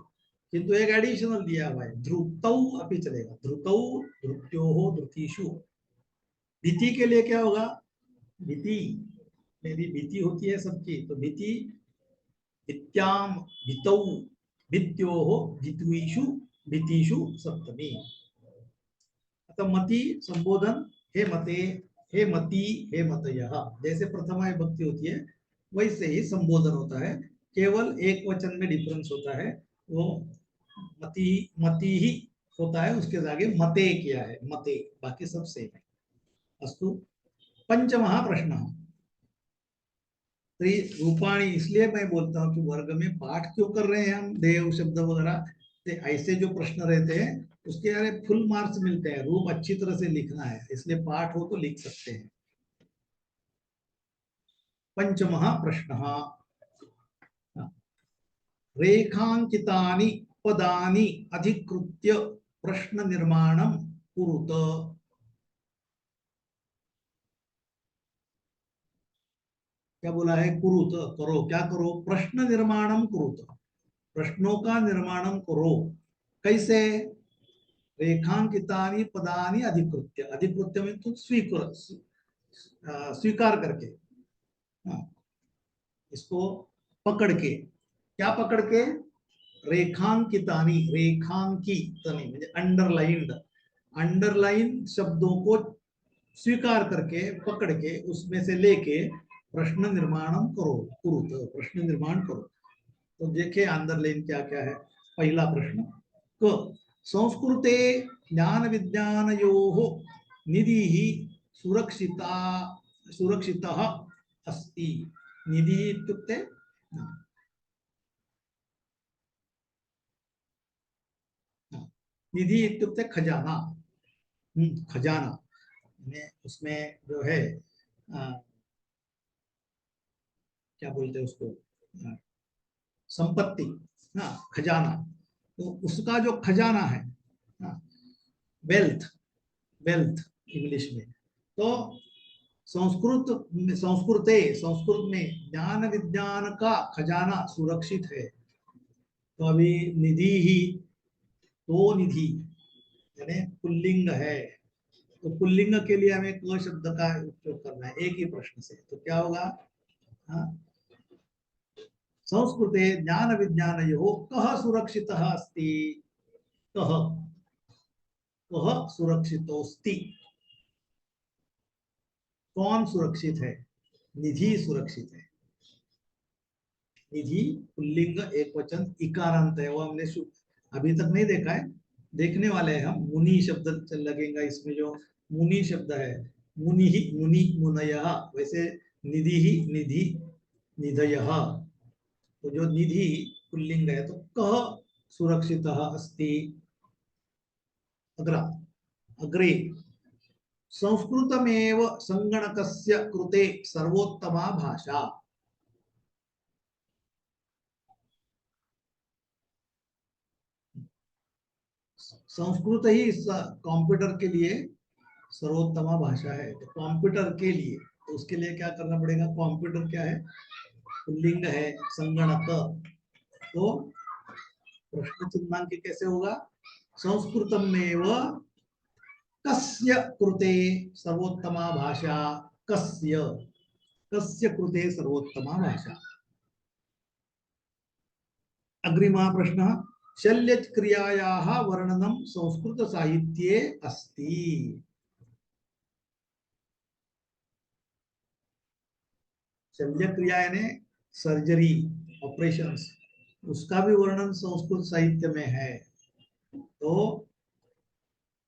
किंतु एक एडिशनल दिया हुआ है, ध्रुतौ अभी चलेगा, ध्रुतौ, ध्रुत्योः, ध्रुतिषु। भीति के लिए क्या होगा, भीति, मेरी भीति होती है सबकी, तो भीति, भित्याम, भितौ, भित्योः, भित्विषु, भितिषु, सप्तमी। अतः मति संबोधन, हे मते, हे मति, हे मतयः, जैसे प्रथमा विभक्ति होती है वैसे ही संबोधन होता है, केवल एक वचन में डिफरेंस होता है, वो मति, मति ही होता है, उसके आगे मते किया है, मते, बाकी सब सेम है। अस्तु। पंचमः प्रश्नः। रूपाणी, इसलिए मैं बोलता हूँ कि वर्ग में पाठ क्यों कर रहे हैं हम, देव शब्द वगैरह, ऐसे जो प्रश्न रहते हैं उसके यार फुल मार्क्स मिलते हैं, रूप अच्छी तरह से लिखना है, इसलिए पाठ हो तो लिख सकते हैं। पंचमः प्रश्नः। रेखांकितानि पदानि अधिकृत्य प्रश्न निर्माणं कुरुत। क्या बोला है? कुरुत, करो। क्या करो? प्रश्न निर्माणम कुरुत, प्रश्नों का निर्माणम करो। कैसे? रेखांकितानि पदानि अधिकृत्य, अधिकृत्य में तो स्वीकार करके, हाँ, इसको पकड़ के। क्या पकड़ के? रेखांकितानि, रेखांकितनी म्हणजे अंडरलाइंड, अंडरलाइन शब्दों को स्वीकार करके, पकड़ के, उसमें से लेके प्रश्न निर्माणम करो, कुरुत, प्रश्न निर्माण करो। तो देखिए अंडरलाइन क्या क्या है। पहला प्रश्न, क संस्कृते ज्ञान विज्ञानयोः निधिः सुरक्षिता सुरक्षितः अस्ति। निधिः इत्युक्ते निधि इत्युक्ते खजाना, खजाना। उसमें जो है क्या बोलते हैं उसको, संपत्ति, हाँ, खजाना। तो उसका जो खजाना है, वेल्थ, वेल्थ इंग्लिश में। तो संस्कृत में ज्ञान विज्ञान का खजाना सुरक्षित है। तो अभी निधि ही, तो निधि यानी पुल्लिंग है, तो पुल्लिंग के लिए हमें क शब्द का उपयोग करना है एक ही प्रश्न से। तो क्या होगा? हाँ, संस्कृते ज्ञान विज्ञानयोः कः सुरक्षितः अस्ति? कः, कः सुरक्षितोऽस्ति? कौन सुरक्षित है? निधि सुरक्षित है। निधि पुल्लिंग एक वचन इकारांत है, वो हमने अभी तक नहीं देखा है, देखने वाले हैं हम। मुनि शब्द लगेगा इसमें, जो मुनि शब्द है, मुनि ही, मुनि मुनयः, वैसे निधि ही, निधि निधयः। तो जो निधि पुल्लिंग है, तो कः सुरक्षितः अस्ति? अग्रा, अग्रे, संस्कृतमेव संगणकस्य कृते सर्वोत्तमा भाषा। संस्कृत ही कंप्यूटर के लिए सर्वोत्तमा भाषा है। तो कंप्यूटर के लिए, तो उसके लिए क्या करना पड़ेगा? कंप्यूटर क्या है? पुल्लिंग है, संगणक। तो प्रश्न चिन्हांक कैसे होगा? संस्कृतमेव कस्य कृते सर्वोत्तमा भाषा, कस्य, कस्य कृते सर्वोत्तमा भाषा। अग्रिमः प्रश्नः, शल्यक्रियायाः वर्णनं संस्कृत साहित्ये अस्ति। शल्य क्रिया यानी सर्जरी, ऑपरेशंस, उसका भी वर्णन संस्कृत साहित्य में है। तो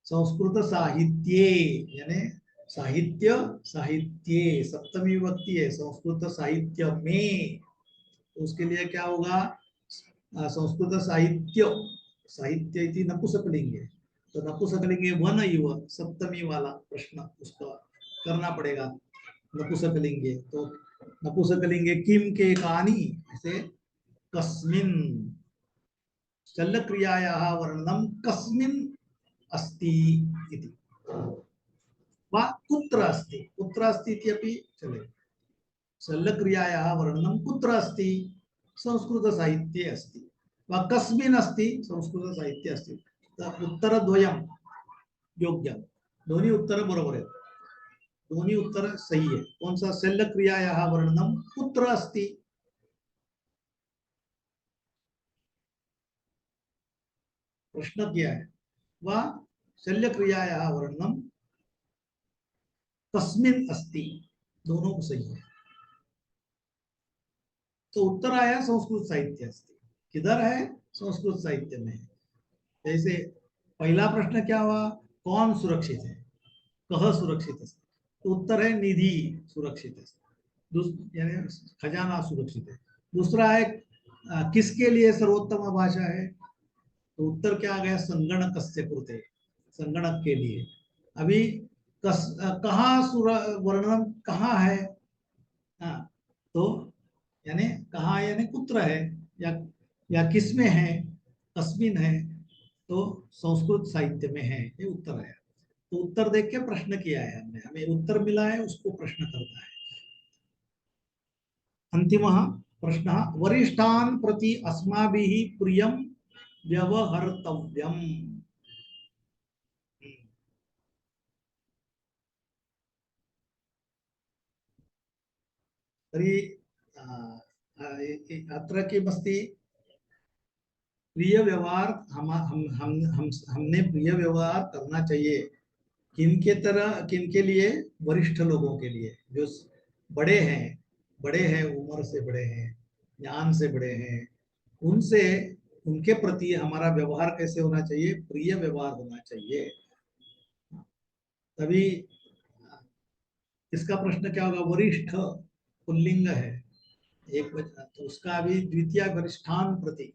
संस्कृत साहित्ये यानी साहित्य, साहित्ये सप्तमी विभक्ति है, संस्कृत साहित्य में। तो उसके लिए क्या होगा? संस्कृत साहित्य, साहित्य इति नपुंसकलिंग है, तो नपुंसकलिंग वन इव, सप्तमी वाला प्रश्न उसका करना पड़ेगा नपुंसकलिंगे। तो नपुंसकलिंगे किम के कानी, ऐसे कस्मिन, शल्यक्रियायाः वर्णनं कस्मिन् अस्ति इति, वा कुत्र अस्ति, कुत्र अस्ति इति अपि चलेगा। शल्यक्रियायाः वर्णनं कुत्र अस्ति? संस्कृतसाहित्ये अस्ति। वा कस्मिन् अस्ति? संस्कृतसाहित्ये अस्ति। उत्तरद्वयं योग्यं, दोन्ही उत्तर बरोबर आहेत, दोन्ही उत्तर सही है। कौन सा? शल्यक्रियायाः वर्णनं कुत्र अस्ति? प्रश्न किया है, वा शल्यक्रियायाः वर्णनं कस्मिन् अस्ति, दोनों सही है। तो उत्तर आया संस्कृत साहित्य अस्ति। किधर है? संस्कृत साहित्य में। जैसे पहला प्रश्न क्या हुआ? कौन सुरक्षित है? कह सुरक्षित है? तो उत्तर है निधि सुरक्षित है, यानी खजाना सुरक्षित है। दूसरा है किसके लिए सर्वोत्तम भाषा है? तो उत्तर क्या आ गया? संगणकस्य कृते, संगणक के लिए। अभी कहाँ वर्णन कहाँ है? हाँ, तो यानी कहाँ यानी कुत्र है, या या किस में है, कस्मिन है, तो संस्कृत साहित्य में है, ये उत्तर है। तो उत्तर देख के प्रश्न किया है हमने, हमें उत्तर मिला है, उसको प्रश्न करना है। अंतिमः प्रश्नः, वरिष्ठान् प्रति अस्माभिः प्रियं व्यवहर्तव्यम्। तर्हि अत्र किमस्ति, प्रिय व्यवहार हमने प्रिय व्यवहार करना चाहिए। किनके तरह, किनके लिए, वरिष्ठ लोगों के लिए, जो बड़े हैं, बड़े हैं, उम्र से बड़े हैं, ज्ञान से बड़े हैं, उनसे, उनके प्रति हमारा व्यवहार कैसे होना चाहिए, प्रिय व्यवहार होना चाहिए। तभी इसका प्रश्न क्या होगा, वरिष्ठ पुल्लिंग है, एक वचन, तो उसका अभी द्वितीय वरिष्ठान प्रति,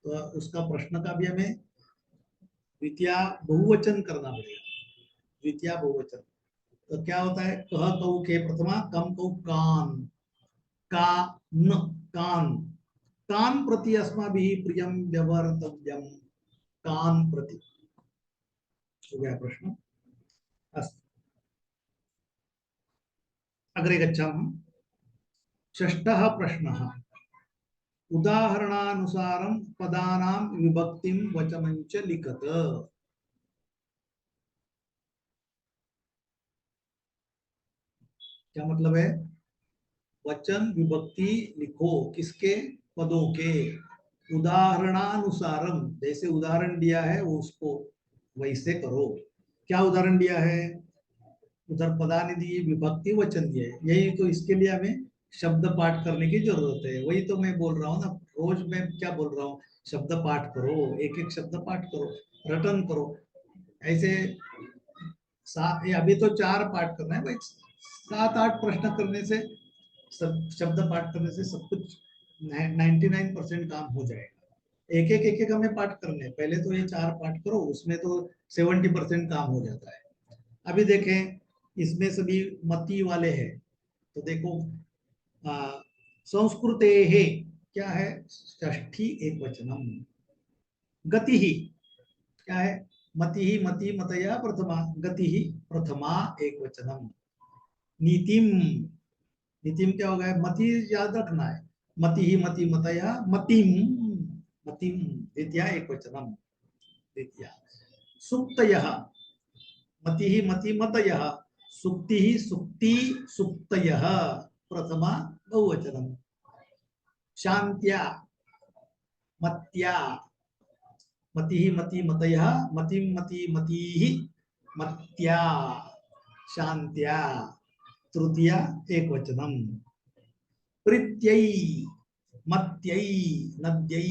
तो उसका प्रश्न का भी हमें द्वितीय बहुवचन करना पड़ेगा, द्वितीय बहुवचन। तो क्या होता है, कह कौ के प्रथमा, कम कौ कान, का न, कान, कान प्रति अस्माभिः प्रियं व्यवहर्तव्यं, कान प्रति। हो गया प्रश्न। अस्तु, अग्रे गच्छामः। षष्ठः प्रश्नः, उदाहरणानुसारं पदानां विभक्तिं वचनं च लिखत। क्या मतलब है, वचन विभक्ति लिखो, किसके, पदों के, उदाहरणानुसारम, जैसे उदाहरण दिया है वो उसको वैसे करो। क्या उदाहरण दिया है, उधर पदानिधि विभक्ति वचन दिए, यही तो, इसके लिए हमें शब्द पाठ करने की जरूरत है। वही तो मैं बोल रहा हूँ ना, रोज मैं क्या बोल रहा हूँ, शब्द पाठ करो, एक एक शब्द पाठ करो, रटन करो। ऐसे ये अभी तो 4 पाठ करना है भाई, 7-8 प्रश्न करने से, सब शब्द पाठ करने से सब कुछ 99% काम हो जाएगा। एक एक हमें पाठ करने हैं। पहले तो ये 4 पाठ करो, उसमें तो 70% काम हो जाता है। अभी देखें, इसमें सभी मती वाले हैं, तो देखो, संस्कृते है, क्या है, षष्ठी एक वचनम। गति ही क्या है, मति ही मति मतया प्रथमा, गति ही प्रथमा एक वचनम। नीतिम, नीतिम क्या होगा, मति याद रखना है, मति ही मति मतया मतिम, मतिम द्वितीय एक वचनम, द्वितीय। सुक्तयः, मति ही मति मतयः, सुक्ति ही सुक्ति सुक्तयः, प्रथमा बहुवचनम। शांत्या, मत्या, मति ही मति मतयः, मतिम मति मतिः, मत्या, शांत्या, तृतीया एक वचनम। प्रीत्यै, मत्यै, नद्यै,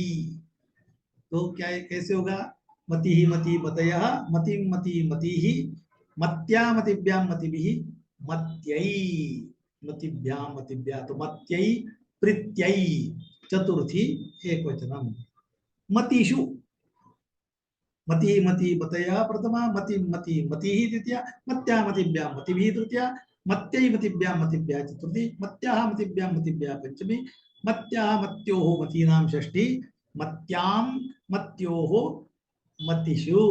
तो क्या है, कैसे होगा, मति ही मति मतयः, मतिम मति मतिः, मत्या मतिभ्यां मतिभिः, मत्यै, मतिभ्यां मतिभ्या, तो मत्यै, प्रीत्यै, चतुर्थी एक वचनम। मतिषु, मति मति मतयः प्रथमा, मति मति मतिः द्वितीया, मत्या मतिभ्यां मतिभिः तृतीया, मत्यै मतिभ्यां मतिभ्यः चतुर्थी, मत्याः मतिभ्यां मतिभ्यः पंचमी, मत्याः मत्योः मतीनां षष्ठी, मत्यां मत्योः मतिषु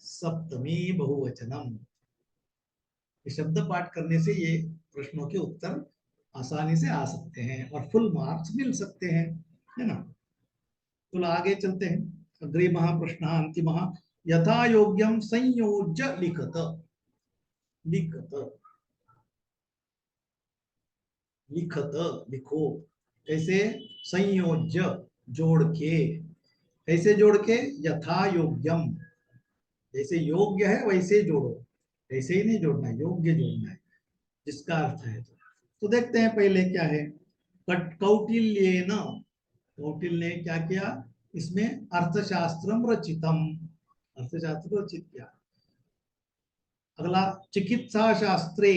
सप्तमी बहुवचनम। ये शब्द पाठ करने से ये प्रश्नों के उत्तर आसानी से आ सकते हैं और फुल मार्क्स मिल सकते हैं, है ना। तो आगे चलते हैं। अग्रिमः प्रश्नः अन्तिमः, यथा योग्यं संयोज्य लिखत, लिखत, लिखत, लिखो, कैसे, संयोज्य, जोड़ के, कैसे जोड़ के, यथा योग्यम, जैसे योग्य है वैसे जोड़ो, ऐसे ही नहीं जोड़ना है, योग्य जोड़ना है, जिसका अर्थ है। तो देखते हैं पहले क्या है, कौटिल्येन, कौटिल्य ने क्या किया, इसमें अर्थशास्त्रम रचितम, अर्थशास्त्र रचित किया। अगला, चिकित्सा शास्त्रे,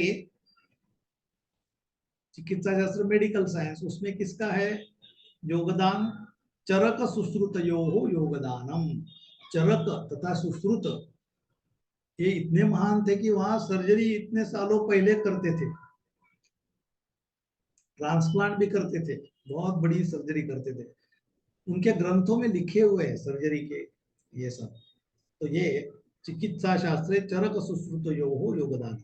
चिकित्सा शास्त्र मेडिकल साइंस, उसमें किसका है योगदान, चरक सुश्रुतयोः योगदानम, चरक तथा सुश्रुत ये इतने महान थे कि वहां सर्जरी इतने सालों पहले करते थे, ट्रांसप्लांट भी करते थे, बहुत बड़ी सर्जरी करते थे। उनके ग्रंथों में लिखे हुए हैं सर्जरी के ये सब। तो ये चिकित्सा शास्त्रे चरक सुश्रुत योगदान।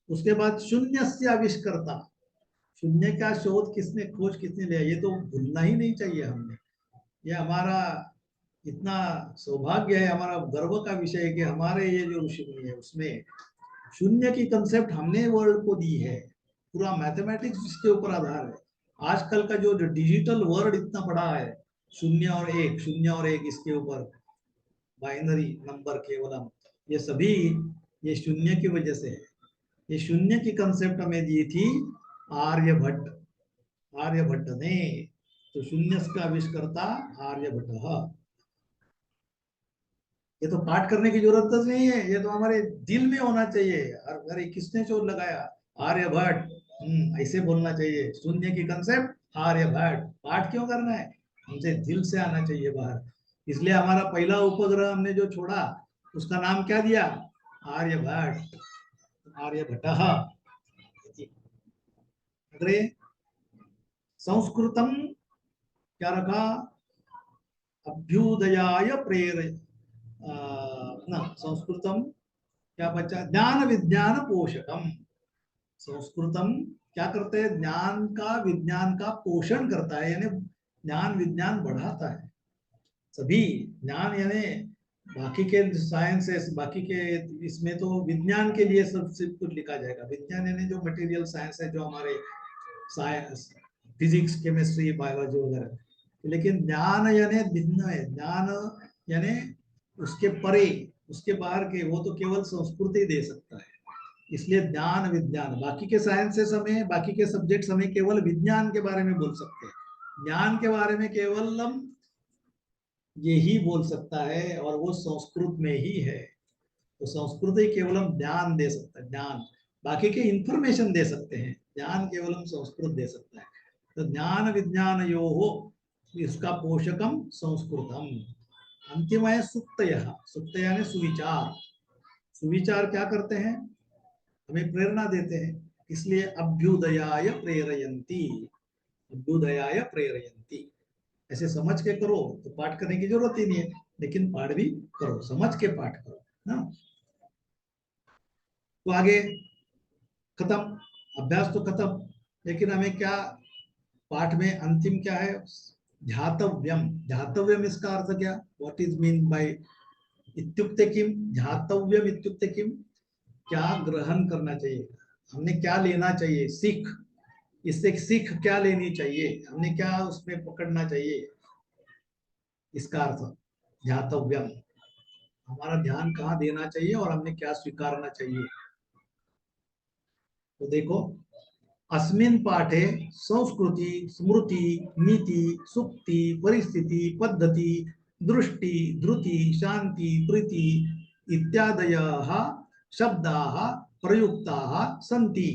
उसके बाद शून्य से आविष्कर्ता, शून्य का शोध किसने, खोज किसने लिया, ये तो भूलना ही नहीं चाहिए हमने। ये हमारा इतना सौभाग्य है, हमारा गर्व का विषय है कि हमारे ये जो ऋषि मुनि है उसमें शून्य की कंसेप्ट हमने वर्ल्ड को दी है। पूरा मैथमेटिक्स इसके ऊपर आधार है। आजकल का जो डिजिटल वर्ल्ड इतना बड़ा है, शून्य और एक, शून्य और एक, इसके ऊपर बाइनरी नंबर केवलम, ये सभी ये शून्य की वजह से है। ये शून्य की कंसेप्ट हमें दी थी आर्यभट्ट, आर्यभट्ट ने। तो शून्य का आविष्कर्ता आर्यभट्ट। ये तो पाठ करने की जरूरत नहीं है, ये तो हमारे दिल में होना चाहिए। अरे किसने शोध लगाया, आर्यभट्ट। ऐसे बोलना चाहिए, शून्य की कंसेप्ट आर्यभट्ट। पाठ क्यों करना है, हमसे दिल से आना चाहिए बाहर। इसलिए हमारा पहला उपग्रह हमने जो छोड़ा उसका नाम क्या दिया, आर्यभट्ट, आर्यभट्ट। अग्रे संस्कृतम क्या रखा, अभ्युदयाय प्रेर ना, संस्कृतम क्या बचा, ज्ञान विज्ञान पोषकम। संस्कृतम क्या करते हैं, ज्ञान का विज्ञान का पोषण करता है, यानी ज्ञान विज्ञान बढ़ाता है। सभी ज्ञान यानी बाकी के साइंसेस, बाकी के इसमें तो विज्ञान के लिए सब कुछ लिखा जाएगा। विज्ञान यानी जो मटेरियल साइंस है, जो हमारे साइंस, फिजिक्स, केमिस्ट्री, बायोलॉजी वगैरह। लेकिन ज्ञान यानी भिन्न है, ज्ञान यानी उसके परे, उसके बाहर के, वो तो केवल संस्कृति दे सकता है। इसलिए ज्ञान विज्ञान, बाकी के साइंसेस हमें, बाकी के सब्जेक्ट्स हमें केवल विज्ञान के बारे में बोल सकते हैं। ज्ञान के बारे में केवल हम यही बोल सकता है, और वो संस्कृत में ही है। तो संस्कृत ही केवल हम ज्ञान दे सकता है, ज्ञान। बाकी के इंफॉर्मेशन दे सकते हैं, ज्ञान केवल हम संस्कृत दे सकता है। तो ज्ञान विज्ञान यो हो, इसका पोषकम संस्कृतम। अंतिम है सुक्तय, सुक्त यानी सुविचार। सुविचार क्या करते हैं, हमें प्रेरणा देते हैं। इसलिए अभ्युदयाय प्रेरयंती, अभ्युदयाय प्रेरयंती। ऐसे समझ के करो तो पाठ करने की जरूरत ही नहीं है, लेकिन पाठ भी करो, समझ के पाठ करो ना। तो आगे खत्म, अभ्यास तो खत्म, लेकिन हमें क्या पाठ में अंतिम क्या है, ध्यातव्यम। ध्यातव्यम इसका अर्थ क्या, व्हाट इज मीन बाय इत्युक्ते किम, ध्यातव्यम इत्युक्ते किम, क्या ग्रहण करना चाहिए, हमने क्या लेना चाहिए सीख, इससे सीख क्या लेनी चाहिए, हमने क्या उसमें पकड़ना चाहिए, इसका अर्थ ध्यातव्यम। हमारा ध्यान कहाँ देना चाहिए और हमने क्या स्वीकारना चाहिए। तो देखो, अस्मिन् पाठे संस्कृति, स्मृति, नीति, सुक्ति, परिस्थिति, पद्धति, दृष्टि, धृति, शांति, प्रीति इत्यादयः शब्दाः प्रयुक्ताः सन्ति।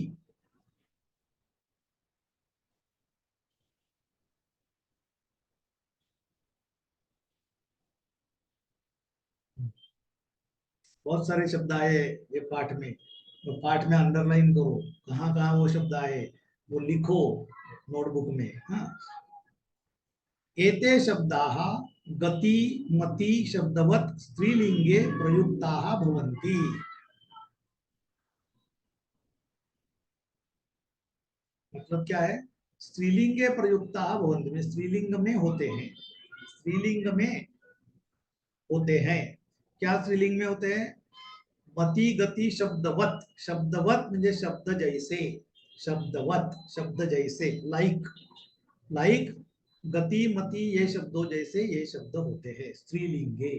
बहुत सारे शब्द आए ये पाठ में, तो पाठ में अंडरलाइन करो, कहाँ कहाँ वो शब्द आए वो लिखो नोटबुक में। हाँ, एते शब्दाः गति मति शब्दवत् स्त्रीलिंगे प्रयुक्ताः भवन्ति। मतलब क्या है, स्त्रीलिंगे प्रयुक्ताः भवन्ति में स्त्रीलिंग में होते हैं, स्त्रीलिंग में होते हैं। क्या स्त्रीलिंग में होते हैं, मति गति शब्दवत, शब्दवत म्हणजे शब्द जैसे, शब्दवत शब्द जैसे, लाइक, लाइक गति मति ये शब्दों जैसे ये शब्द होते हैं स्त्रीलिंगे।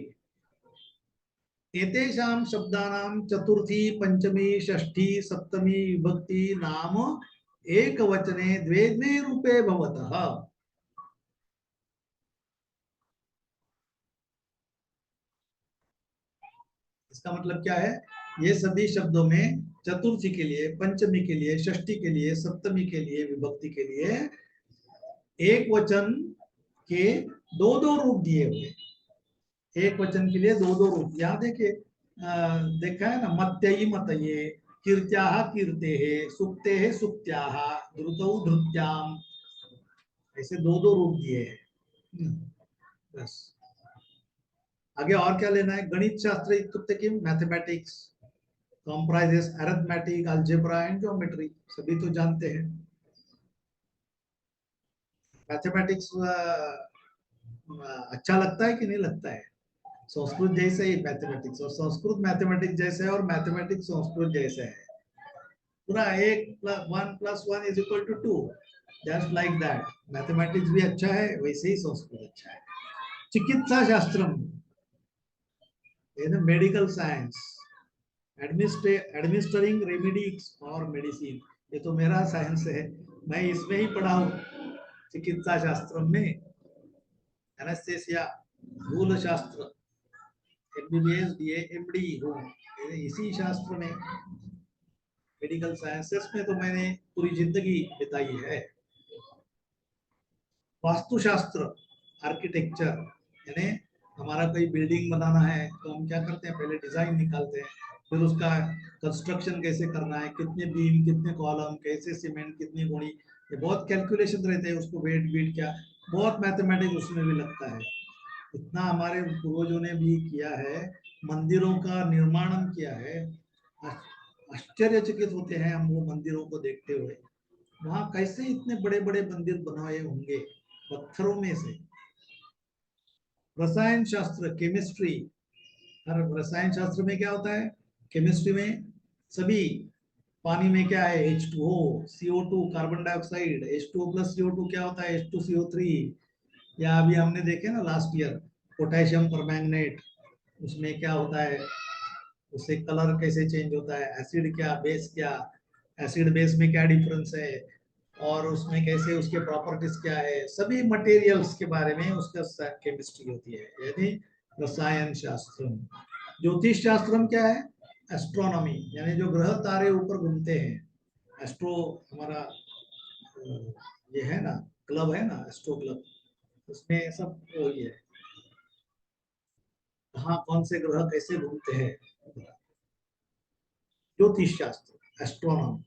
एतेषां शब्दानां चतुर्थी पंचमी षष्ठी सप्तमी विभक्ति नाम एक वचने द्वे द्वे रूपे भवतः। इसका मतलब क्या है, ये सभी शब्दों में चतुर्थी के लिए, पंचमी के लिए, षष्ठी के लिए, सप्तमी के लिए, विभक्ति के लिए एक वचन के दो दो रूप दिए हुए। एक वचन के लिए दो दो रूप, यहाँ देखिए देखा है ना, मत्ययी मतये, कीर्त्याः कीर्तेः, सुक्तेः सुक्त्याः, धृतौ धृत्याम, ऐसे दो दो रूप दिए हैं। बस आगे और क्या लेना है? गणित शास्त्र इत्युक्ते किम? Mathematics comprises arithmetic, algebra and geometry. सभी तो जानते हैं। मैथमेटिक्स अच्छा लगता है कि नहीं लगता है? संस्कृत जैसे ही मैथमेटिक्स, और संस्कृत मैथमेटिक्स जैसे है, और मैथमेटिक्स संस्कृत जैसे है। पूरा 1+1=2, जस्ट लाइक दैट। मैथमेटिक्स भी अच्छा है, वैसे ही संस्कृत अच्छा है। चिकित्सा शास्त्रम, मेडिकल साइंस, एडमिनिस्टरिंग रेमेडीज और मेडिसिन, ये तो मेरा साइंस है, मैं इसमें ही पढ़ा हूँ। चिकित्सा शास्त्र में एनेस्थेसिया, भूल शास्त्र, एमबीबीएस, बीए, एमडी हूँ इसी शास्त्र में। मेडिकल साइंसेस में तो मैंने पूरी जिंदगी बिताई है। वास्तुशास्त्र, आर्किटेक्चर, यानी हमारा कोई बिल्डिंग बनाना है तो हम क्या करते हैं? पहले डिजाइन निकालते हैं, फिर उसका कंस्ट्रक्शन कैसे करना है, कितने बीम, कितने कॉलम, कैसे सीमेंट, कितनी गुणी, ये बहुत कैलकुलेशन रहते हैं। उसको वेट बीट क्या, बहुत मैथमेटिक्स उसमें भी लगता है। इतना हमारे पूर्वजों ने भी किया है, मंदिरों का निर्माण किया है। आश्चर्यचकित होते हैं हम वो मंदिरों को देखते हुए, वहां कैसे इतने बड़े बड़े मंदिर बनाए होंगे पत्थरों में से। रसायन शास्त्र, केमिस्ट्री, हर रसायन शास्त्र में क्या होता है? केमिस्ट्री में सभी, पानी में क्या है? H2O, CO2, carbon dioxide, H2O plus CO2 क्या होता है? H2CO3। या अभी हमने देखे ना लास्ट ईयर, पोटेशियम परमैंगनेट, उसमें क्या होता है? उससे कलर कैसे चेंज होता है? एसिड क्या, बेस क्या, एसिड बेस में क्या डिफरेंस है, और उसमें कैसे उसके प्रॉपर्टीज क्या है, सभी मटेरियल्स के बारे में उसका केमिस्ट्री होती है, यानी रसायन शास्त्र। ज्योतिष शास्त्रम क्या है? एस्ट्रोनॉमी, यानी जो ग्रह तारे ऊपर घूमते हैं। एस्ट्रो हमारा ये है ना, क्लब है ना, एस्ट्रो क्लब, उसमें सब वही है। हाँ, कौन से ग्रह कैसे घूमते हैं, ज्योतिष शास्त्र, एस्ट्रोनॉमी।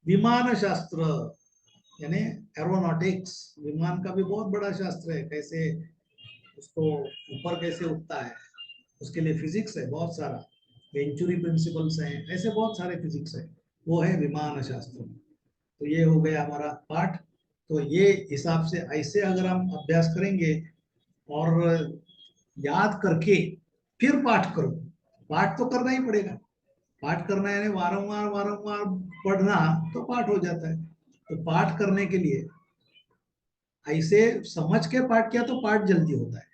विमान शास्त्र, यानी एरोनॉटिक्स, विमान का भी बहुत बड़ा शास्त्र है, कैसे उसको ऊपर कैसे उठता है, उसके लिए फिजिक्स है बहुत सारा, वेंचुरी प्रिंसिपल्स हैं, ऐसे बहुत सारे फिजिक्स है, वो है विमान शास्त्र। तो ये हो गया हमारा पाठ। तो ये हिसाब से ऐसे अगर हम अभ्यास करेंगे और याद करके फिर पाठ करो, पाठ तो करना ही पड़ेगा। पाठ करना है, यानी वारंवार वारंवार पढ़ना, तो पाठ हो जाता है। तो पाठ करने के लिए ऐसे समझ के पाठ किया तो पाठ जल्दी होता है,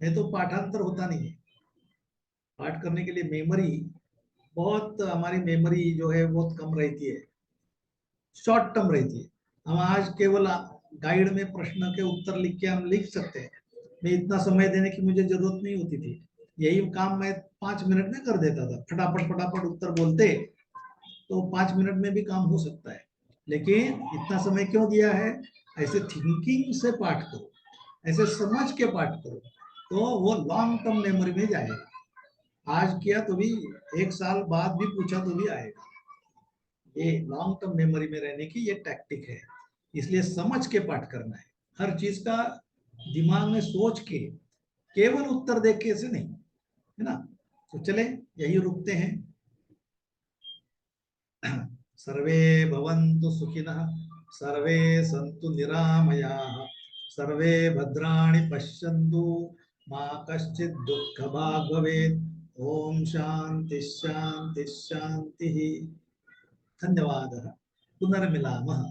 नहीं तो पाठांतर होता नहीं है। पाठ करने के लिए मेमोरी, बहुत हमारी मेमोरी जो है बहुत कम रहती है, शॉर्ट टर्म रहती है। हम आज केवल गाइड में प्रश्न के उत्तर लिख के हम लिख सकते हैं, मैं इतना समय देने की मुझे जरूरत नहीं होती थी। यही काम मैं 5 मिनट में कर देता था, फटाफट फटाफट उत्तर बोलते, तो 5 मिनट में भी काम हो सकता है। लेकिन इतना समय क्यों दिया है? ऐसे थिंकिंग से पाठ करो, ऐसे समझ के पाठ करो, तो वो लॉन्ग टर्म मेमोरी में जाएगा। आज किया तो भी 1 साल बाद भी पूछा तो भी आएगा। ये लॉन्ग टर्म मेमोरी में रहने की ये टैक्टिक है। इसलिए समझ के पाठ करना है, हर चीज का दिमाग में सोच के, केवल उत्तर देख के से नहीं, है ना। तो चले यही रुकते हैं। सर्वे भवन्तु सुखिनः, सर्वे सन्तु निरामयाः, सर्वे भद्राणि पश्यन्तु, मा कश्चित् दुःखभाग् भवेत्। ओम शांति शांति शांति। धन्यवादः। पुनर्मिलामः।